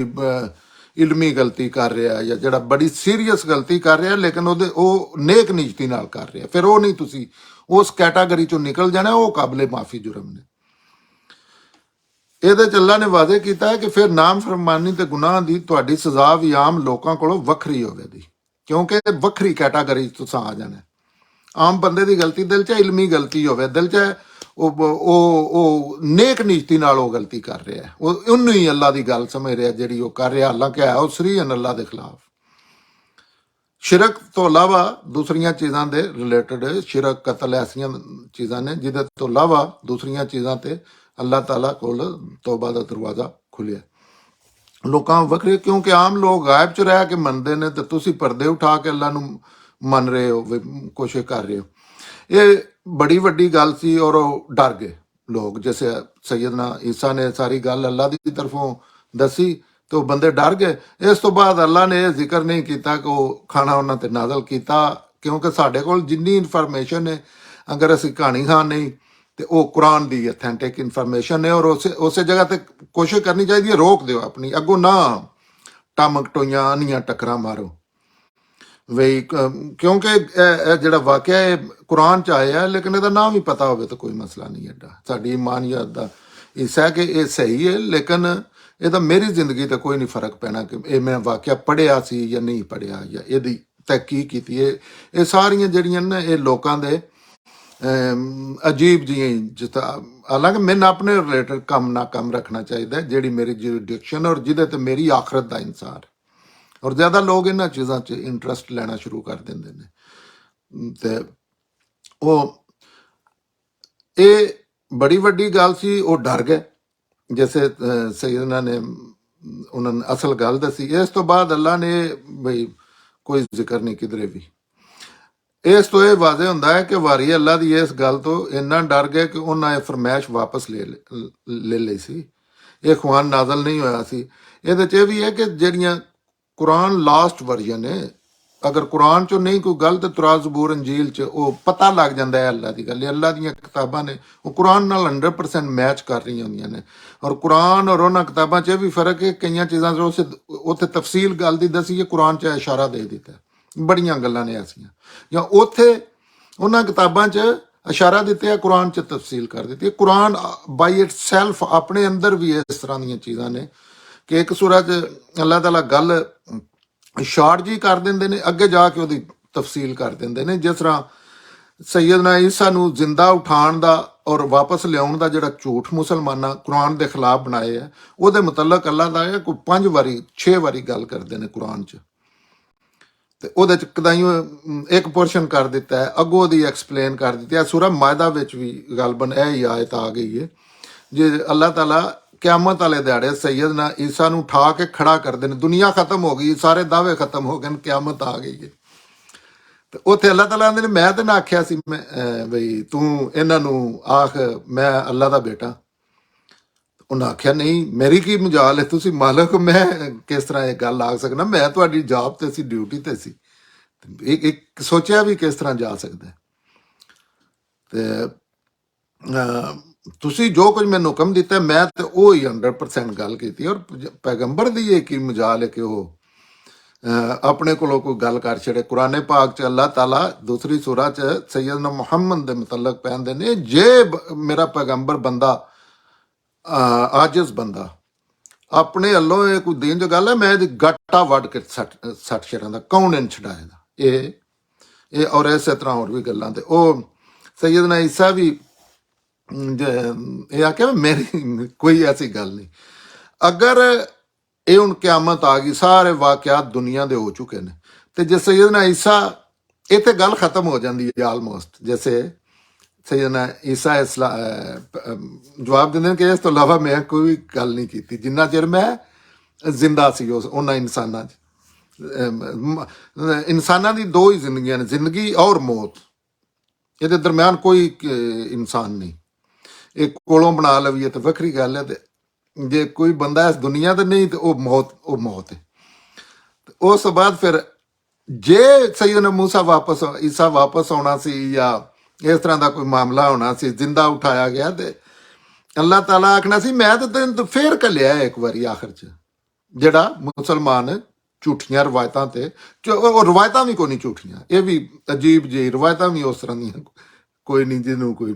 ਇਲਮੀ ਗਲਤੀ ਕਰ ਰਿਹਾ ਜਾਂ ਜਿਹੜਾ ਬੜੀ ਸੀਰੀਅਸ ਗਲਤੀ ਕਰ ਰਿਹਾ, ਲੇਕਿਨ ਉਹ ਨੇਕ ਨੀਅਤੀ ਨਾਲ ਕਰ ਰਿਹਾ, ਫਿਰ ਉਹ ਨਹੀਂ, ਤੁਸੀਂ ਉਸ ਕੈਟਾਗਰੀ ਚੋਂ ਨਿਕਲ ਜਾਣਾ, ਉਹ ਕਾਬਲੇ ਮਾਫੀ ਜੁਰਮ ਨੇ। ਇਹਦੇ 'ਚ ਅੱਲਾ ਨੇ ਵਾਅਦੇ ਕੀਤਾ ਹੈ ਕਿ ਫਿਰ ਨਾਮ ਫਰਮਾਨੀ ਤੇ ਗੁਨਾਹ ਦੀ ਤੁਹਾਡੀ ਸਜ਼ਾ ਵੀ ਆਮ ਲੋਕਾਂ ਕੋਲੋਂ ਵੱਖਰੀ ਹੋਵੇਗੀ, ਕਿਉਂਕਿ ਵੱਖਰੀ ਕੈਟਾਗਰੀ 'ਚ ਤੁਸੀਂ ਆ ਜਾਣਾ। ਆਮ ਬੰਦੇ ਦੀ ਗਲਤੀ ਦਿਲ 'ਚ ਇਲਮੀ ਗਲਤੀ ਹੋਵੇ, ਦਿਲ 'ਚ ਉਹ ਨੇਕ ਨੀਤੀ ਨਾਲ ਉਹ ਗਲਤੀ ਕਰ ਰਿਹਾ, ਉਹਨੂੰ ਹੀ ਅੱਲਾ ਦੀ ਗੱਲ ਸਮਝ ਰਿਹਾ ਜਿਹੜੀ ਉਹ ਕਰ ਰਿਹਾ, ਹਾਲਾਂਕਿ ਹੈ ਉਹ ਸਰੀਹਨ ਅੱਲਾ ਦੇ ਖਿਲਾਫ। ਸ਼ਿਰਕ ਤੋਂ ਇਲਾਵਾ ਦੂਸਰੀਆਂ ਚੀਜ਼ਾਂ ਦੇ ਰਿਲੇਟਡ, ਸ਼ਿਰਕ ਕਤਲ ਐਸੀਆਂ ਚੀਜ਼ਾਂ ਨੇ ਜਿਹਦੇ ਤੋਂ ਇਲਾਵਾ ਦੂਸਰੀਆਂ ਚੀਜ਼ਾਂ ਤੇ ਅੱਲਾਹ ਤਾਲਾ ਕੋਲ ਤੌਬਾ ਦਾ ਦਰਵਾਜ਼ਾ ਖੁੱਲਿਆ। ਲੋਕਾਂ ਵੱਖਰੇ, ਕਿਉਂਕਿ ਆਮ ਲੋਕ ਗਾਇਬ ਚ ਰਹਿ ਕੇ ਮੰਨਦੇ ਨੇ ਤੇ ਤੁਸੀਂ ਪਰਦੇ ਉਠਾ ਕੇ ਅੱਲਾ ਨੂੰ ਮੰਨ ਰਹੇ ਹੋ, ਕੋਸ਼ਿਸ਼ ਕਰ ਰਹੇ ਹੋ। ਇਹ ਬੜੀ ਵੱਡੀ ਗੱਲ ਸੀ ਔਰ ਉਹ ਡਰ ਗਏ ਲੋਕ। ਜੈਸੇ ਸੈਯਦਨਾ ਈਸਾ ਨੇ ਸਾਰੀ ਗੱਲ ਅੱਲਾ ਦੀ ਤਰਫੋਂ ਦੱਸੀ ਤੇ ਉਹ ਬੰਦੇ ਡਰ ਗਏ। ਇਸ ਤੋਂ ਬਾਅਦ ਅੱਲਾ ਨੇ ਇਹ ਜ਼ਿਕਰ ਨਹੀਂ ਕੀਤਾ ਕਿ ਉਹ ਖਾਣਾ ਉਹਨਾਂ ਤੇ ਨਾਜ਼ਲ ਕੀਤਾ, ਕਿਉਂਕਿ ਸਾਡੇ ਕੋਲ ਜਿੰਨੀ ਇਨਫੋਰਮੇਸ਼ਨ ਹੈ, ਅਗਰ ਅਸੀਂ ਕਹਾਣੀ ਖਾਨ ਨਹੀਂ ਤੇ ਉਹ ਕੁਰਾਨ ਦੀ ਅਥੈਂਟਿਕ ਇਨਫੋਰਮੇਸ਼ਨ ਹੈ। ਔਰ ਉਸੇ ਜਗ੍ਹਾ ਤੇ ਕੋਸ਼ਿਸ਼ ਕਰਨੀ ਚਾਹੀਦੀ ਹੈ ਰੋਕ ਦਿਓ ਆਪਣੀ, ਅੱਗੋਂ ਨਾ ਟਮਕ ਟੋਈਆਂ ਅਨੀਆਂ ਟੱਕਰਾਂ ਮਾਰੋ ਵਈ, ਕਿਉਂਕਿ ਇਹ ਜਿਹੜਾ ਵਾਕਿਆ ਹੈ ਕੁਰਾਨ ਚ ਆਇਆ, ਲੇਕਿਨ ਇਹਦਾ ਨਾਮ ਵੀ ਪਤਾ ਹੋਵੇ ਤਾਂ ਕੋਈ ਮਸਲਾ ਨਹੀਂ ਐਡਾ। ਸਾਡੀ ਇਮਾਨੀਅਤ ਦਾ ਹਿੱਸਾ ਹੈ ਕਿ ਇਹ ਸਹੀ ਹੈ, ਲੇਕਿਨ ਇਹਦਾ ਮੇਰੀ ਜ਼ਿੰਦਗੀ ਤੇ ਕੋਈ ਨਹੀਂ ਫਰਕ ਪੈਣਾ ਕਿ ਇਹ ਮੈਂ ਵਾਕਿਆ ਪੜ੍ਹਿਆ ਸੀ ਜਾਂ ਨਹੀਂ ਪੜ੍ਹਿਆ ਜਾਂ ਇਹਦੀ ਤਹਿਕੀਕ ਕੀਤੀ। ਇਹ ਸਾਰੀਆਂ ਜਿਹੜੀਆਂ ਨੇ ਇਹ ਲੋਕਾਂ ਦੇ ਅਜੀਬ ਜਿਹੀਆਂ, ਜਿਸ ਤਰ੍ਹਾਂ ਹਾਲਾਂਕਿ ਮੈਨੂੰ ਆਪਣੇ ਰਿਲੇਟਡ ਕੰਮ ਨਾ ਕੰਮ ਰੱਖਣਾ ਚਾਹੀਦਾ, ਜਿਹੜੀ ਮੇਰੀ ਜੁਰਿਸਡਿਕਸ਼ਨ ਔਰ ਜਿਹਦੇ ਤੇ ਮੇਰੀ ਆਖਰਤ ਦਾ ਇਨਸਾਰ। ਔਰ ਜ਼ਿਆਦਾ ਲੋਕ ਇਹਨਾਂ ਚੀਜ਼ਾਂ 'ਚ ਇੰਟਰਸਟ ਲੈਣਾ ਸ਼ੁਰੂ ਕਰ ਦਿੰਦੇ ਨੇ ਤੇ ਉਹ ਇਹ ਬੜੀ ਵੱਡੀ ਗੱਲ ਸੀ। ਉਹ ਡਰ ਗਏ ਜੈਸੇ ਸੈਯਦਨਾ ਨੇ ਉਹਨਾਂ ਨੇ ਅਸਲ ਗੱਲ ਦੱਸੀ। ਇਸ ਤੋਂ ਬਾਅਦ ਅੱਲਾ ਨੇ ਬਈ ਕੋਈ ਜ਼ਿਕਰ ਨਹੀਂ ਕਿਧਰੇ ਵੀ। ਇਸ ਤੋਂ ਇਹ ਵਾਜ਼ਿਹ ਹੁੰਦਾ ਹੈ ਕਿ ਵਾਰੀ ਅੱਲਾ ਦੀ ਇਸ ਗੱਲ ਤੋਂ ਇੰਨਾ ਡਰ ਗਏ ਕਿ ਉਹਨਾਂ ਇਹ ਫਰਮਾਇਸ਼ ਵਾਪਸ ਲੈ ਲਈ ਸੀ। ਇਹ ਖੁਆਨ ਨਾਜ਼ਲ ਨਹੀਂ ਹੋਇਆ ਸੀ। ਇਹਦੇ 'ਚ ਇਹ ਵੀ ਹੈ ਕਿ ਜਿਹੜੀਆਂ ਕੁਰਾਨ ਲਾਸਟ ਵਰਜਨ ਹੈ, ਅਗਰ ਕੁਰਾਨ 'ਚੋਂ ਨਹੀਂ ਕੋਈ ਗੱਲ ਤੇ ਤੁਰਾ ਜ਼ਬੂਰ ਅੰਜੀਲ 'ਚ ਉਹ ਪਤਾ ਲੱਗ ਜਾਂਦਾ ਹੈ ਅੱਲਾ ਦੀ ਗੱਲ। ਇਹ ਅੱਲਾ ਦੀਆਂ ਕਿਤਾਬਾਂ ਨੇ, ਉਹ ਕੁਰਾਨ ਨਾਲ 100% ਮੈਚ ਕਰ ਰਹੀਆਂ ਹੁੰਦੀਆਂ ਨੇ। ਔਰ ਕੁਰਾਨ ਔਰ ਉਹਨਾਂ ਕਿਤਾਬਾਂ 'ਚ ਇਹ ਵੀ ਫਰਕ ਹੈ, ਕਈਆਂ ਚੀਜ਼ਾਂ 'ਚ ਉੱਥੇ ਤਫਸੀਲ ਗੱਲ ਦੀ ਦੱਸੀ ਹੈ, ਕੁਰਾਨ 'ਚ ਇਸ਼ਾਰਾ ਦੇ ਦਿੱਤਾ। ਬੜੀਆਂ ਗੱਲਾਂ ਨੇ ਐਸੀਆਂ, ਜਾਂ ਉੱਥੇ ਉਹਨਾਂ ਕਿਤਾਬਾਂ 'ਚ ਇਸ਼ਾਰਾ ਦਿੱਤੇ ਆ, ਕੁਰਾਨ 'ਚ ਤਫਸੀਲ ਕਰ ਦਿੱਤੀ ਹੈ। ਕੁਰਾਨ ਬਾਈ ਇਟ ਸੈਲਫ ਆਪਣੇ ਅੰਦਰ ਵੀ ਇਸ ਤਰ੍ਹਾਂ ਦੀਆਂ ਚੀਜ਼ਾਂ ਨੇ ਕਿ ਇੱਕ ਸੂਰਾ 'ਚ ਅੱਲਾਹ ਤਾਲਾ ਗੱਲ ਸ਼ਾਰਟ ਜੀ ਕਰ ਦਿੰਦੇ ਨੇ, ਅੱਗੇ ਜਾ ਕੇ ਉਹਦੀ ਤਫਸੀਲ ਕਰ ਦਿੰਦੇ ਨੇ। ਜਿਸ ਤਰ੍ਹਾਂ ਸੈਯਦਨਾ ਈਸਾ ਨੂੰ ਜ਼ਿੰਦਾ ਉਠਾਉਣ ਦਾ ਔਰ ਵਾਪਸ ਲਿਆਉਣ ਦਾ ਜਿਹੜਾ ਝੂਠ ਮੁਸਲਮਾਨਾਂ ਕੁਰਾਨ ਦੇ ਖਿਲਾਫ ਬਣਾਏ ਆ, ਉਹਦੇ ਮੁਤਲਕ ਅੱਲਾਹ ਦਾ ਕੋਈ 5 ਵਾਰੀ 6 ਵਾਰੀ ਗੱਲ ਕਰਦੇ ਨੇ ਕੁਰਾਨ 'ਚ। ਤੇ ਉਹਦੇ 'ਚ ਕਦਾਈ ਇੱਕ ਪੋਰਸ਼ਨ ਕਰ ਦਿੱਤਾ ਹੈ, ਅੱਗੋਂ ਉਹਦੀ ਐਕਸਪਲੇਨ ਕਰ ਦਿੱਤੀ ਹੈ। ਸੂਰਾ ਮਾਇਦਾ ਵਿੱਚ ਵੀ ਗਲਬਨ ਇਹ ਹੀ ਆਇਤ ਆ ਗਈ ਹੈ, ਜੇ ਅੱਲਾਹ ਤਾਲਾ ਕਿਆਮਤ ਵਾਲੇ ਦਿਹਾੜੇ ਸੈਯਦਨਾ ਈਸਾ ਨੂੰ ਉਠਾ ਕੇ ਖੜਾ ਕਰਦੇ ਨੇ। ਦੁਨੀਆ ਖਤਮ ਹੋ ਗਈ, ਸਾਰੇ ਦਾਅਵੇ ਖਤਮ ਹੋ ਗਏ ਨੇ, ਕਿਆਮਤ ਆ ਗਈ ਹੈ। ਤੇ ਉੱਥੇ ਅੱਲਾਹ ਤਾਲਾ ਕਹਿੰਦੇ ਨੇ ਮੈਂ ਤੇ ਨਾ ਆਖਿਆ ਸੀ ਮੈਂ ਬਈ ਤੂੰ ਇਹਨਾਂ ਨੂੰ ਆਖ ਮੈਂ ਅੱਲਾਹ ਦਾ ਬੇਟਾ। ਉਹਨਾਂ ਆਖਿਆ ਨਹੀਂ, ਮੇਰੀ ਕੀ ਮਜਾਲ ਹੈ, ਤੁਸੀਂ ਮਾਲਕ, ਮੈਂ ਕਿਸ ਤਰ੍ਹਾਂ ਇਹ ਗੱਲ ਆਖ ਸਕਦਾ, ਮੈਂ ਤੁਹਾਡੀ ਜੌਬ ਤੇ ਸੀ, ਡਿਊਟੀ ਤੇ ਸੀ। ਇੱਕ ਸੋਚਿਆ ਵੀ ਕਿਸ ਤਰ੍ਹਾਂ ਜਾ ਸਕਦਾ। ਤੇ ਤੁਸੀਂ ਜੋ ਕੁਝ ਮੈਨੂੰ ਹੁਕਮ ਦਿੱਤਾ ਮੈਂ ਤੇ ਉਹ ਹੀ 100% ਗੱਲ ਕੀਤੀ। ਔਰ ਪੈਗੰਬਰ ਦੀ ਇਹ ਕੀ ਮਜਾਲ ਹੈ ਕਿ ਉਹ ਆਪਣੇ ਕੋਲੋਂ ਕੋਈ ਗੱਲ ਕਰ ਛੜੇ। ਕੁਰਾਨੇ ਪਾਕ 'ਚ ਅੱਲਾਹ ਤਾਲਾ ਦੂਸਰੀ ਸੂਰਾ 'ਚ ਸੈਯਦਨਾ ਮੁਹੰਮਦ ਦੇ ਮੁਤਲਕ ਕਹਿੰਦੇ ਨੇ, ਜੇ ਮੇਰਾ ਪੈਗੰਬਰ ਬੰਦਾ ਆਜਿਜ਼ ਬੰਦਾ ਆਪਣੇ ਵੱਲੋਂ ਇਹ ਕੋਈ ਦੇਣ ਜੋ ਗੱਲ ਹੈ, ਮੈਂ ਇਹਦੀ ਗੱਟਾ ਵੱਢ ਕੇ ਸੱਟ ਛੜਾਂਦਾ, ਕੌਣ ਇਹਨ ਛਡਾਏਗਾ। ਇਹ ਔਰ ਇਸੇ ਤਰ੍ਹਾਂ ਹੋਰ ਵੀ ਗੱਲਾਂ। ਤੇ ਉਹ ਸੈਯਦਨਾ ਈਸਾ ਵੀ ਇਹ ਆਖਿਆ ਮੇਰੀ ਕੋਈ ਐਸੀ ਗੱਲ ਨਹੀਂ। ਅਗਰ ਇਹ ਹੁਣ ਕਿਆਮਤ ਆ ਗਈ, ਸਾਰੇ ਵਾਕਿਆਤ ਦੁਨੀਆ ਦੇ ਹੋ ਚੁੱਕੇ ਨੇ, ਤੇ ਜੇ ਸੈਯਦਨਾ ਈਸਾ ਇਹ ਤੇ ਗੱਲ ਖਤਮ ਹੋ ਜਾਂਦੀ ਹੈ ਆਲਮੋਸਟ। ਜੈਸੇ ਸੈਯਦਨਾ ਈਸਾ ਜਵਾਬ ਦਿੰਦੇ ਨੇ ਕਿ ਇਸ ਤੋਂ ਇਲਾਵਾ ਮੈਂ ਕੋਈ ਗੱਲ ਨਹੀਂ ਕੀਤੀ ਜਿੰਨਾ ਚਿਰ ਮੈਂ ਜ਼ਿੰਦਾ ਸੀ। ਉਹਨਾਂ ਇਨਸਾਨਾਂ 'ਚ ਇਨਸਾਨਾਂ ਦੀ ਦੋ ਹੀ ਜ਼ਿੰਦਗੀਆਂ ਨੇ, ਜ਼ਿੰਦਗੀ ਔਰ ਮੌਤ। ਇਹਦੇ ਦਰਮਿਆਨ ਕੋਈ ਇਨਸਾਨ ਨਹੀਂ। ਇਹ ਕੋਲੋਂ ਬਣਾ ਲਵੀਏ ਤਾਂ ਵੱਖਰੀ ਗੱਲ ਹੈ, ਤੇ ਜੇ ਕੋਈ ਬੰਦਾ ਇਸ ਦੁਨੀਆ ਤੇ ਨਹੀਂ ਤੇ ਉਹ ਮੌਤ ਹੈ। ਉਸ ਤੋਂ ਬਾਅਦ ਫਿਰ ਜੇ ਸੈਯਦਨਾ ਈਸਾ ਵਾਪਸ ਆਉਣਾ ਸੀ ਜਾਂ ਇਸ ਤਰ੍ਹਾਂ ਦਾ ਕੋਈ ਮਾਮਲਾ ਹੋਣਾ ਸੀ, ਜ਼ਿੰਦਾ ਉਠਾਇਆ ਗਿਆ, ਤੇ ਅੱਲਾਹ ਤਾਲਾ ਆਖਣਾ ਸੀ ਮੈਂ ਤਾਂ ਤੈਨੂੰ ਫੇਰ ਘੱਲਿਆ ਇੱਕ ਵਾਰੀ ਆਖਰ 'ਚ। ਜਿਹੜਾ ਮੁਸਲਮਾਨ ਝੂਠੀਆਂ ਰਵਾਇਤਾਂ ਤੇ, ਉਹ ਰਵਾਇਤਾਂ ਵੀ ਕੋਈ ਨਹੀਂ ਝੂਠੀਆਂ, ਇਹ ਵੀ ਅਜੀਬ ਜਿਹੀ ਰਵਾਇਤਾਂ ਵੀ ਉਸ ਤਰ੍ਹਾਂ ਦੀਆਂ ਕੋਈ ਨਹੀਂ ਜਿਹਨੂੰ ਕੋਈ।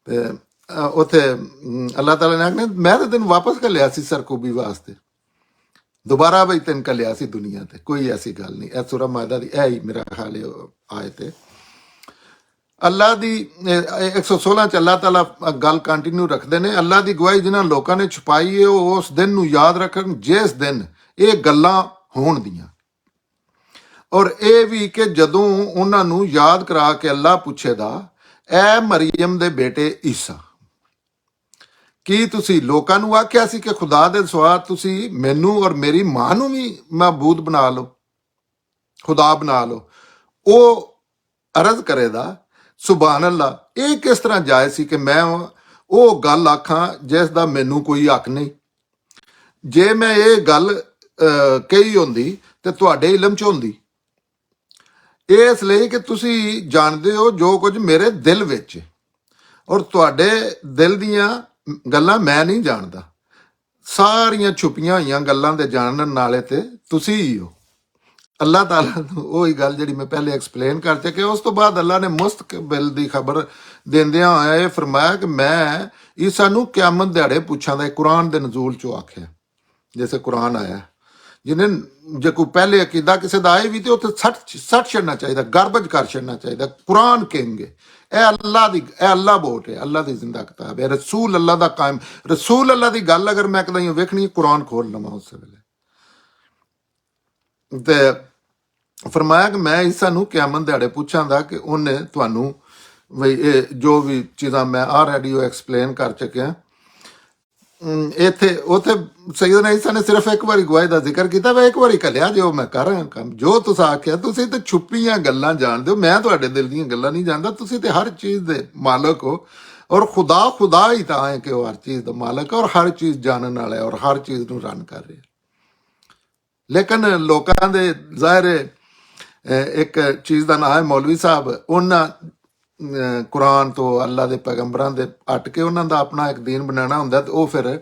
ਤੇ ਉੱਥੇ ਅੱਲਾਹ ਤਾਲਾ ਨੇ ਆਖਣਾ ਮੈਂ ਤਾਂ ਤੈਨੂੰ ਵਾਪਸ ਘੱਲਿਆ ਸੀ ਸਰਕੂਬੀ ਵਾਸਤੇ, ਦੁਬਾਰਾ ਬਈ ਤੈਨੂੰ ਘੱਲਿਆ ਸੀ ਦੁਨੀਆ ਤੇ, ਕੋਈ ਐਸੀ ਗੱਲ ਨਹੀਂ। ਇਹ ਸੂਰਾ ਮਾਇਦਾ ਦੀ ਇਹ ਹੀ ਮੇਰਾ ਖਿਆਲ ਆਏ ਤੇ ਅੱਲਾ ਦੀ 116 ਚ ਅੱਲਾਹ ਤਾਲਾ ਗੱਲ ਕੰਟੀਨਿਊ ਰੱਖਦੇ ਨੇ, ਅੱਲਾ ਦੀ ਗਵਾਹੀ ਜਿਨ੍ਹਾਂ ਲੋਕਾਂ ਨੇ ਛੁਪਾਈ ਹੈ ਉਹ ਉਸ ਦਿਨ ਨੂੰ ਯਾਦ ਰੱਖਣ ਜਿਸ ਦਿਨ ਇਹ ਗੱਲਾਂ ਹੋਣਗੀਆਂ, ਔਰ ਇਹ ਵੀ ਕਿ ਜਦੋਂ ਉਹਨਾਂ ਨੂੰ ਯਾਦ ਕਰਾ ਕੇ ਅੱਲਾ ਪੁੱਛੇਗਾ, ਐ ਮਰੀਮ ਦੇ ਬੇਟੇ ਈਸਾ, ਕੀ ਤੁਸੀਂ ਲੋਕਾਂ ਨੂੰ ਆਖਿਆ ਸੀ ਕਿ ਖੁਦਾ ਦੇ ਸਿਵਾ ਤੁਸੀਂ ਮੈਨੂੰ ਔਰ ਮੇਰੀ ਮਾਂ ਨੂੰ ਵੀ ਮਾਬੂਦ ਬਣਾ ਲਓ, ਖੁਦਾ ਬਣਾ ਲਓ? ਉਹ ਅਰਜ਼ ਕਰੇਗਾ, ਸੁਭਾਨ ਅੱਲਾ, ਇਹ ਕਿਸ ਤਰ੍ਹਾਂ ਜਾਇਜ਼ ਸੀ ਕਿ ਮੈਂ ਉਹ ਗੱਲ ਆਖਾਂ ਜਿਸ ਦਾ ਮੈਨੂੰ ਕੋਈ ਹੱਕ ਨਹੀਂ? ਜੇ ਮੈਂ ਇਹ ਗੱਲ ਕਹੀ ਹੁੰਦੀ ਤੇ ਤੁਹਾਡੇ ਇਲਮ ਚ ਹੁੰਦੀ, ਇਸ ਲਈ ਕਿ ਤੁਸੀਂ ਜਾਣਦੇ ਹੋ ਜੋ ਕੁਝ ਮੇਰੇ ਦਿਲ ਵਿੱਚ ਹੈ, ਔਰ ਤੁਹਾਡੇ ਦਿਲ ਦੀਆਂ ਗੱਲਾਂ ਮੈਂ ਨਹੀਂ ਜਾਣਦਾ। ਸਾਰੀਆਂ ਛੁਪੀਆਂ ਹੋਈਆਂ ਗੱਲਾਂ ਦੇ ਜਾਣਨ ਵਾਲੇ ਤੇ ਤੁਸੀਂ ਹੀ ਹੋ। ਅੱਲਾਹ ਤਾਲਾ ਨੂੰ ਉਹੀ ਗੱਲ ਜਿਹੜੀ ਮੈਂ ਪਹਿਲੇ ਐਕਸਪਲੇਨ ਕਰ ਚੁੱਕਿਆ। ਉਸ ਤੋਂ ਬਾਅਦ ਅੱਲਾ ਨੇ ਮੁਸਤਕਬਲ ਦੀ ਖਬਰ ਦਿੰਦਿਆਂ ਹੋਇਆ ਇਹ ਫਰਮਾਇਆ ਕਿ ਮੈਂ ਈਸਾ ਨੂੰ ਕਿਆਮਤ ਦਿਹਾੜੇ ਪੁੱਛਾਂਗਾ। ਕੁਰਾਨ ਦੇ ਨਜ਼ੂਲ ਚੋਂ ਆਖਿਆ, ਜੈਸੇ ਕੁਰਾਨ ਆਇਆ, ਜਿਹਨੇ ਜੇ ਕੋਈ ਪਹਿਲੇ ਅਕੀਦਾ ਕਿਸੇ ਦਾ ਆਏ ਵੀ ਤੇ ਉੱਥੇ ਸੱਟ ਛੱਡਣਾ ਚਾਹੀਦਾ, ਗਾਰਬੇਜ ਕਰ ਛੱਡਣਾ ਚਾਹੀਦਾ। ਕੁਰਾਨ ਕਹਿੰਗੇ ਇਹ ਅੱਲਾ ਦੀ, ਇਹ ਅੱਲਾ ਬੋਟ ਹੈ, ਅੱਲਾ ਦੀ ਜ਼ਿੰਦਾ ਕਿਤਾਬ ਹੈ, ਰਸੂਲ ਅੱਲਾ ਦਾ ਕਾਇਮ, ਰਸੂਲ ਅੱਲਾ ਦੀ ਗੱਲ ਅਗਰ ਮੈਂ ਕਦਾਂ ਵੇਖਣੀ, ਕੁਰਾਨ ਖੋਲ ਲਵਾਂ ਉਸ ਵੇਲੇ। ਤੇ ਫਰਮਾਇਆ ਕਿ ਮੈਂ ਈਸਾ ਨੂੰ ਕਿਆਮਤ ਦਿਹਾੜੇ ਪੁੱਛਾਂਗਾ ਕਿ ਉਹਨੇ ਤੁਹਾਨੂੰ ਵੀ ਇਹ ਜੋ ਵੀ ਚੀਜ਼ਾਂ ਮੈਂ ਆਲਰੇਡੀ ਉਹ ਐਕਸਪਲੇਨ ਕਰ ਚੁੱਕਿਆ। ਇੱਥੇ ਉੱਥੇ ਸੈਯਦਨਾ ਈਸਾ ਨੇ ਸਿਰਫ ਇੱਕ ਵਾਰੀ ਗਵਾਹੀ ਦਾ ਜ਼ਿਕਰ ਕੀਤਾ, ਵਾ ਇੱਕ ਵਾਰੀ ਘੱਲਿਆ ਜੋ ਮੈਂ ਕਰ ਰਿਹਾ ਕੰਮ, ਜੋ ਤੁਸੀਂ ਆਖਿਆ। ਤੁਸੀਂ ਤੇ ਛੁਪੀਆਂ ਗੱਲਾਂ ਜਾਣਦੇ ਹੋ, ਮੈਂ ਤੁਹਾਡੇ ਦਿਲ ਦੀਆਂ ਗੱਲਾਂ ਨਹੀਂ ਜਾਣਦਾ। ਤੁਸੀਂ ਤੇ ਹਰ ਚੀਜ਼ ਦੇ ਮਾਲਕ ਹੋ, ਔਰ ਖੁਦਾ ਹੀ ਤਾਂ ਹੈ ਕਿ ਉਹ ਹਰ ਚੀਜ਼ ਦਾ ਮਾਲਕ ਹੈ ਔਰ ਹਰ ਚੀਜ਼ ਜਾਣਨ ਵਾਲਾ ਹੈ ਔਰ ਹਰ ਚੀਜ਼ ਨੂੰ ਰਨ ਕਰ ਰਿਹਾ। ਲੇਕਿਨ ਲੋਕਾਂ ਦੇ ਜ਼ਾਹਿਰ ਇੱਕ ਚੀਜ਼ ਦਾ ਨਾਂ ਹੈ ਮੌਲਵੀ ਸਾਹਿਬ, ਉਹਨਾਂ ਕੁਰਾਨ ਤੋਂ ਅੱਲਾ ਦੇ ਪੈਗੰਬਰਾਂ ਦੇ ਹਟ ਕੇ ਉਹਨਾਂ ਦਾ ਆਪਣਾ ਇੱਕ ਦੀਨ ਬਣਾਉਣਾ ਹੁੰਦਾ, ਤੇ ਉਹ ਫਿਰ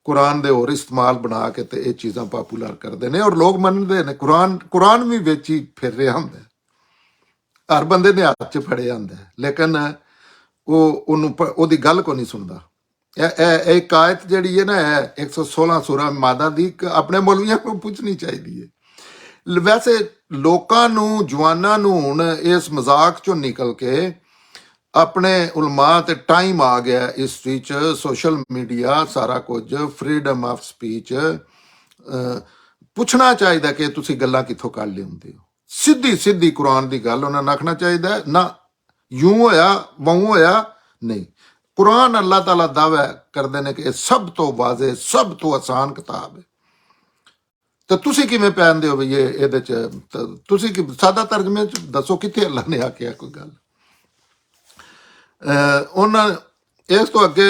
ਕੁਰਾਨ ਦੇ ਹੋਰ ਇਸਤੇਮਾਲ ਬਣਾ ਕੇ ਤੇ ਇਹ ਚੀਜ਼ਾਂ ਪਾਪੂਲਰ ਕਰਦੇ ਨੇ, ਔਰ ਲੋਕ ਮੰਨਦੇ ਨੇ। ਕੁਰਾਨ ਵੀ ਵਿੱਚ ਹੀ ਫਿਰ ਰਿਹਾ ਹੁੰਦਾ, ਹਰ ਬੰਦੇ ਨੇ ਹੱਥ 'ਚ ਫੜਿਆ ਹੁੰਦਾ, ਲੇਕਿਨ ਉਹ ਉਹਦੀ ਗੱਲ ਕੋ ਨਹੀਂ ਸੁਣਦਾ। ਇਹ ਆਇਤ ਜਿਹੜੀ ਹੈ ਨਾ, 116 ਸੂਰਾ ਮਾਦਾ ਦੀ, ਆਪਣੇ ਮੌਲਵੀਆਂ ਨੂੰ ਪੁੱਛਣੀ ਚਾਹੀਦੀ ਹੈ। ਵੈਸੇ ਲੋਕਾਂ ਨੂੰ, ਜਵਾਨਾਂ ਨੂੰ ਹੁਣ ਇਸ ਮਜ਼ਾਕ ਚੋਂ ਨਿਕਲ ਕੇ ਆਪਣੇ ਉਲਮਾ ਤੇ ਟਾਈਮ ਆ ਗਿਆ ਹਿਸਟਰੀ 'ਚ, ਸੋਸ਼ਲ ਮੀਡੀਆ, ਸਾਰਾ ਕੁਝ, ਫਰੀडम ਆਫ ਸਪੀਚ, ਪੁੱਛਣਾ ਚਾਹੀਦਾ ਕਿ ਤੁਸੀਂ ਗੱਲਾਂ ਕਿੱਥੋਂ ਕੱਢ ਲਿਆਉਂਦੇ ਹੋ। ਸਿੱਧੀ ਸਿੱਧੀ ਕੁਰਾਨ ਦੀ ਗੱਲ ਉਹਨਾਂ ਨੂੰ ਆਖਣਾ ਚਾਹੀਦਾ, ਨਾ ਯੂੰ ਹੋਇਆ ਵਉਂ ਹੋਇਆ ਨਹੀਂ। ਕੁਰਾਨ ਅੱਲਾਹ ਤਾਲਾ ਦਾਅਵਾ ਕਰਦੇ ਨੇ ਕਿ ਇਹ ਸਭ ਤੋਂ ਵਾਜ਼ੇ, ਸਭ ਤੋਂ ਆਸਾਨ ਕਿਤਾਬ ਹੈ। ਤੇ ਤੁਸੀਂ ਕਿਵੇਂ ਪਹਿਨਦੇ ਹੋ ਵੀ ਇਹਦੇ 'ਚ? ਤੁਸੀਂ ਸਾਦਾ ਤਰਜਮੇ 'ਚ ਦੱਸੋ ਕਿੱਥੇ ਅੱਲਾ ਨੇ ਆਖਿਆ ਕੋਈ ਗੱਲ? ਉਹਨਾਂ ਇਸ ਤੋਂ ਅੱਗੇ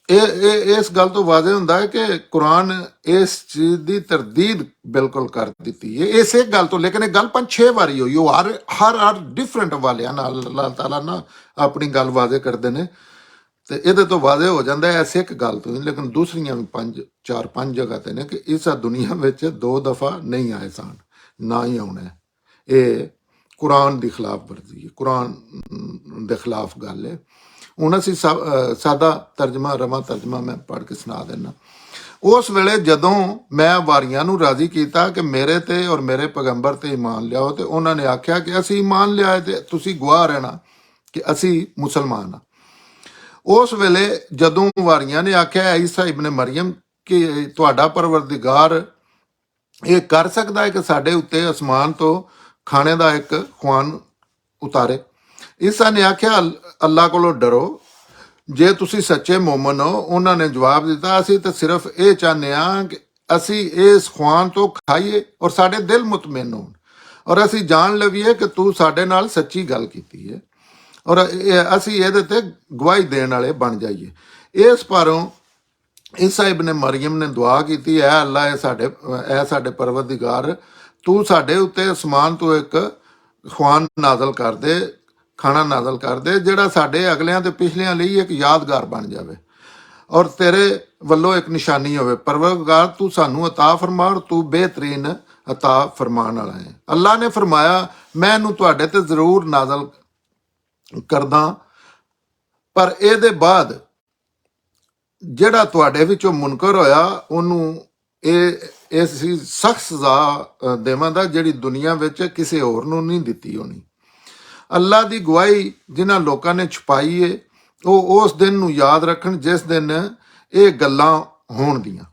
ਇਸ ਗੱਲ ਤੋਂ ਵਾਜ਼ੇ ਹੁੰਦਾ ਹੈ ਕਿ ਕੁਰਾਨ ਇਸ ਚੀਜ਼ ਦੀ ਤਰਦੀਦ ਬਿਲਕੁਲ ਕਰ ਦਿੱਤੀ ਹੈ ਇਸ ਇੱਕ ਗੱਲ ਤੋਂ। ਲੇਕਿਨ ਇਹ ਗੱਲ 5-6 ਵਾਰੀ ਹੋਈ, ਉਹ ਹਰ ਡਿਫਰੈਂਟ ਹਵਾਲਿਆਂ ਨਾਲ ਅੱਲਾਹ ਤਾਲਾ ਨਾ ਆਪਣੀ ਗੱਲ ਵਾਜ਼ੇ ਕਰਦੇ ਨੇ, ਤੇ ਇਹਦੇ ਤੋਂ ਵਾਜ਼ੇ ਹੋ ਜਾਂਦਾ ਹੈ ਐਸੇ ਇੱਕ ਗੱਲ ਤੋਂ। ਲੇਕਿਨ ਦੂਸਰੀਆਂ ਵੀ 4-5 ਜਗ੍ਹਾ ਤੇ ਨੇ ਕਿ ਇਸ ਦੁਨੀਆ ਵਿੱਚ 2 ਦਫਾ ਨਹੀਂ ਆਏ ਸਨ, ਨਾ ਹੀ ਆਉਣਾ। ਇਹ ਕੁਰਾਨ ਦੀ ਖਿਲਾਫ ਵਰਜ਼ੀ ਹੈ, ਕੁਰਾਨ ਦੇ ਖਿਲਾਫ ਗੱਲ ਹੈ। ਹੁਣ ਅਸੀਂ ਸਾਦਾ ਤਰਜਮਾ, ਰਵਾਂ ਤਰਜਮਾ ਮੈਂ ਪੜ੍ਹ ਕੇ ਸੁਣਾ ਦਿੰਦਾ। ਉਸ ਵੇਲੇ ਜਦੋਂ ਮੈਂ ਵਾਰੀਆਂ ਨੂੰ ਰਾਜ਼ੀ ਕੀਤਾ ਕਿ ਮੇਰੇ ਤੇ ਔਰ ਮੇਰੇ ਪੈਗੰਬਰ ਤੇ ਈਮਾਨ ਲਿਆਓ, ਤੇ ਉਹਨਾਂ ਨੇ ਆਖਿਆ ਕਿ ਅਸੀਂ ਈਮਾਨ ਲਿਆਏ ਤੇ ਤੁਸੀਂ ਗਵਾਹ ਰਹਿਣਾ ਕਿ ਅਸੀਂ ਮੁਸਲਮਾਨ ਹਾਂ। ਉਸ ਵੇਲੇ ਜਦੋਂ ਵਾਰੀਆਂ ਨੇ ਆਖਿਆ ਈਸਾ ਇਬਨ ਮਰੀਮ ਕਿ ਤੁਹਾਡਾ ਪਰਵਰਦਿਗਾਰ ਇਹ ਕਰ ਸਕਦਾ ਹੈ ਕਿ ਸਾਡੇ ਉੱਤੇ ਅਸਮਾਨ ਤੋਂ ਖਾਣੇ ਦਾ ਇੱਕ ਖਵਾਨ ਉਤਾਰੇ? ਈਸਾ ਨੇ ਆਖਿਆ ਅੱਲਾ ਕੋਲੋਂ ਡਰੋ ਜੇ ਤੁਸੀਂ ਸੱਚੇ ਮੋਮਨ ਹੋ। ਉਹਨਾਂ ਨੇ ਜਵਾਬ ਦਿੱਤਾ, ਅਸੀਂ ਤਾਂ ਸਿਰਫ ਇਹ ਚਾਹੁੰਦੇ ਹਾਂ ਕਿ ਅਸੀਂ ਇਸ ਖਵਾਨ ਤੋਂ ਖਾਈਏ ਔਰ ਸਾਡੇ ਦਿਲ ਮੁਤਮਿਨ ਹੋਣ, ਔਰ ਅਸੀਂ ਜਾਣ ਲਵੀਏ ਕਿ ਤੂੰ ਸਾਡੇ ਨਾਲ ਸੱਚੀ ਗੱਲ ਕੀਤੀ ਹੈ, ਔਰ ਅਸੀਂ ਇਹਦੇ ਤੇ ਗਵਾਹੀ ਦੇਣ ਵਾਲੇ ਬਣ ਜਾਈਏ। ਇਸ ਪਾਰੋਂ ਈਸਾ ਇਬਨ ਮਰੀਮ ਨੇ ਦੁਆ ਕੀਤੀ, ਐ ਅੱਲਾ, ਇਹ ਸਾਡੇ ਪਰਵਰਦਿਗਾਰ, ਤੂੰ ਸਾਡੇ ਉੱਤੇ ਅਸਮਾਨ ਤੋਂ ਇੱਕ ਖਵਾਨ ਨਾਜ਼ਲ ਕਰ ਦੇ, ਖਾਣਾ ਨਾਜ਼ਲ ਕਰ ਦੇ, ਜਿਹੜਾ ਸਾਡੇ ਅਗਲਿਆਂ ਤੇ ਪਿਛਲਿਆਂ ਲਈ ਇੱਕ ਯਾਦਗਾਰ ਬਣ ਜਾਵੇ ਔਰ ਤੇਰੇ ਵੱਲੋਂ ਇੱਕ ਨਿਸ਼ਾਨੀ ਹੋਵੇ। ਪਰਵਰਦਿਗਾਰ ਤੂੰ ਸਾਨੂੰ ਅਤਾ ਫਰਮਾ, ਔਰ ਤੂੰ ਬਿਹਤਰੀਨ ਅਤਾ ਫਰਮਾਨ ਵਾਲਾ ਹੈ। ਅੱਲਾ ਨੇ ਫਰਮਾਇਆ, ਮੈਂ ਇਹਨੂੰ ਤੁਹਾਡੇ ਤੇ ਜ਼ਰੂਰ ਨਾਜ਼ਲ ਕਰਦਾ, ਪਰ ਇਹਦੇ ਬਾਅਦ ਜਿਹੜਾ ਤੁਹਾਡੇ ਵਿੱਚੋਂ ਮੁਨਕਰ ਹੋਇਆ ਉਹਨੂੰ ਇਹ ਸੀ ਸਖਤ ਸਜ਼ਾ ਦੇਵਾਂਗਾ ਜਿਹੜੀ ਦੁਨੀਆ ਵਿੱਚ ਕਿਸੇ ਹੋਰ ਨੂੰ ਨਹੀਂ ਦਿੱਤੀ ਹੋਣੀ। ਅੱਲਾ ਦੀ ਗਵਾਹੀ ਜਿਨ੍ਹਾਂ ਲੋਕਾਂ ਨੇ ਛੁਪਾਈ ਏ ਉਹ ਉਸ ਦਿਨ ਨੂੰ ਯਾਦ ਰੱਖਣ ਜਿਸ ਦਿਨ ਇਹ ਗੱਲਾਂ ਹੋਣਗੀਆਂ,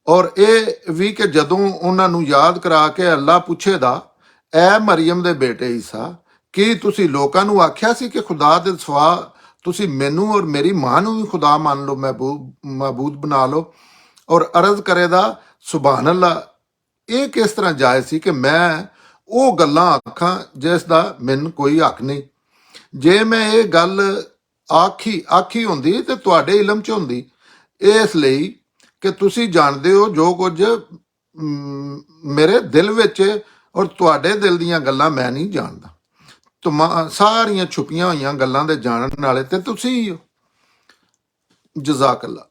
ਔਰ ਇਹ ਵੀ ਕਿ ਜਦੋਂ ਉਹਨਾਂ ਨੂੰ ਯਾਦ ਕਰਾ ਕੇ ਅੱਲਾ ਪੁੱਛੇਗਾ, ਐ ਮਰੀਮ ਦੇ ਬੇਟੇ ਈਸਾ, ਕੀ ਤੁਸੀਂ ਲੋਕਾਂ ਨੂੰ ਆਖਿਆ ਸੀ ਕਿ ਖੁਦਾ ਦੇ ਸਿਵਾ ਤੁਸੀਂ ਮੈਨੂੰ ਔਰ ਮੇਰੀ ਮਾਂ ਨੂੰ ਵੀ ਖੁਦਾ ਮੰਨ ਲਓ, ਮਬੂਦ ਬਣਾ ਲਓ? ਔਰ ਅਰਜ਼ ਕਰੇਗਾ, ਸੁਭਾਨ ਅੱਲਾ, ਇਹ ਕਿਸ ਤਰ੍ਹਾਂ ਜਾਇਜ਼ ਸੀ ਕਿ ਮੈਂ ਉਹ ਗੱਲਾਂ ਆਖਾਂ ਜਿਸ ਦਾ ਮੈਨੂੰ ਕੋਈ ਹੱਕ ਨਹੀਂ। ਜੇ ਮੈਂ ਇਹ ਗੱਲ ਆਖੀ ਹੁੰਦੀ ਤੇ ਤੁਹਾਡੇ ਇਲਮ 'ਚ ਹੁੰਦੀ, ਇਸ ਲਈ ਕਿ ਤੁਸੀਂ ਜਾਣਦੇ ਹੋ ਜੋ ਕੁਝ ਮੇਰੇ ਦਿਲ ਵਿੱਚ ਹੈ, ਔਰ ਤੁਹਾਡੇ ਦਿਲ ਦੀਆਂ ਗੱਲਾਂ ਮੈਂ ਨਹੀਂ ਜਾਣਦਾ। ਸਾਰੀਆਂ ਛੁਪੀਆਂ ਹੋਈਆਂ ਗੱਲਾਂ ਦੇ ਜਾਣਨ ਵਾਲੇ ਤੇ ਤੁਸੀਂ ਹੀ ਹੋ। ਜਜ਼ਾਕ ਅੱਲਾ।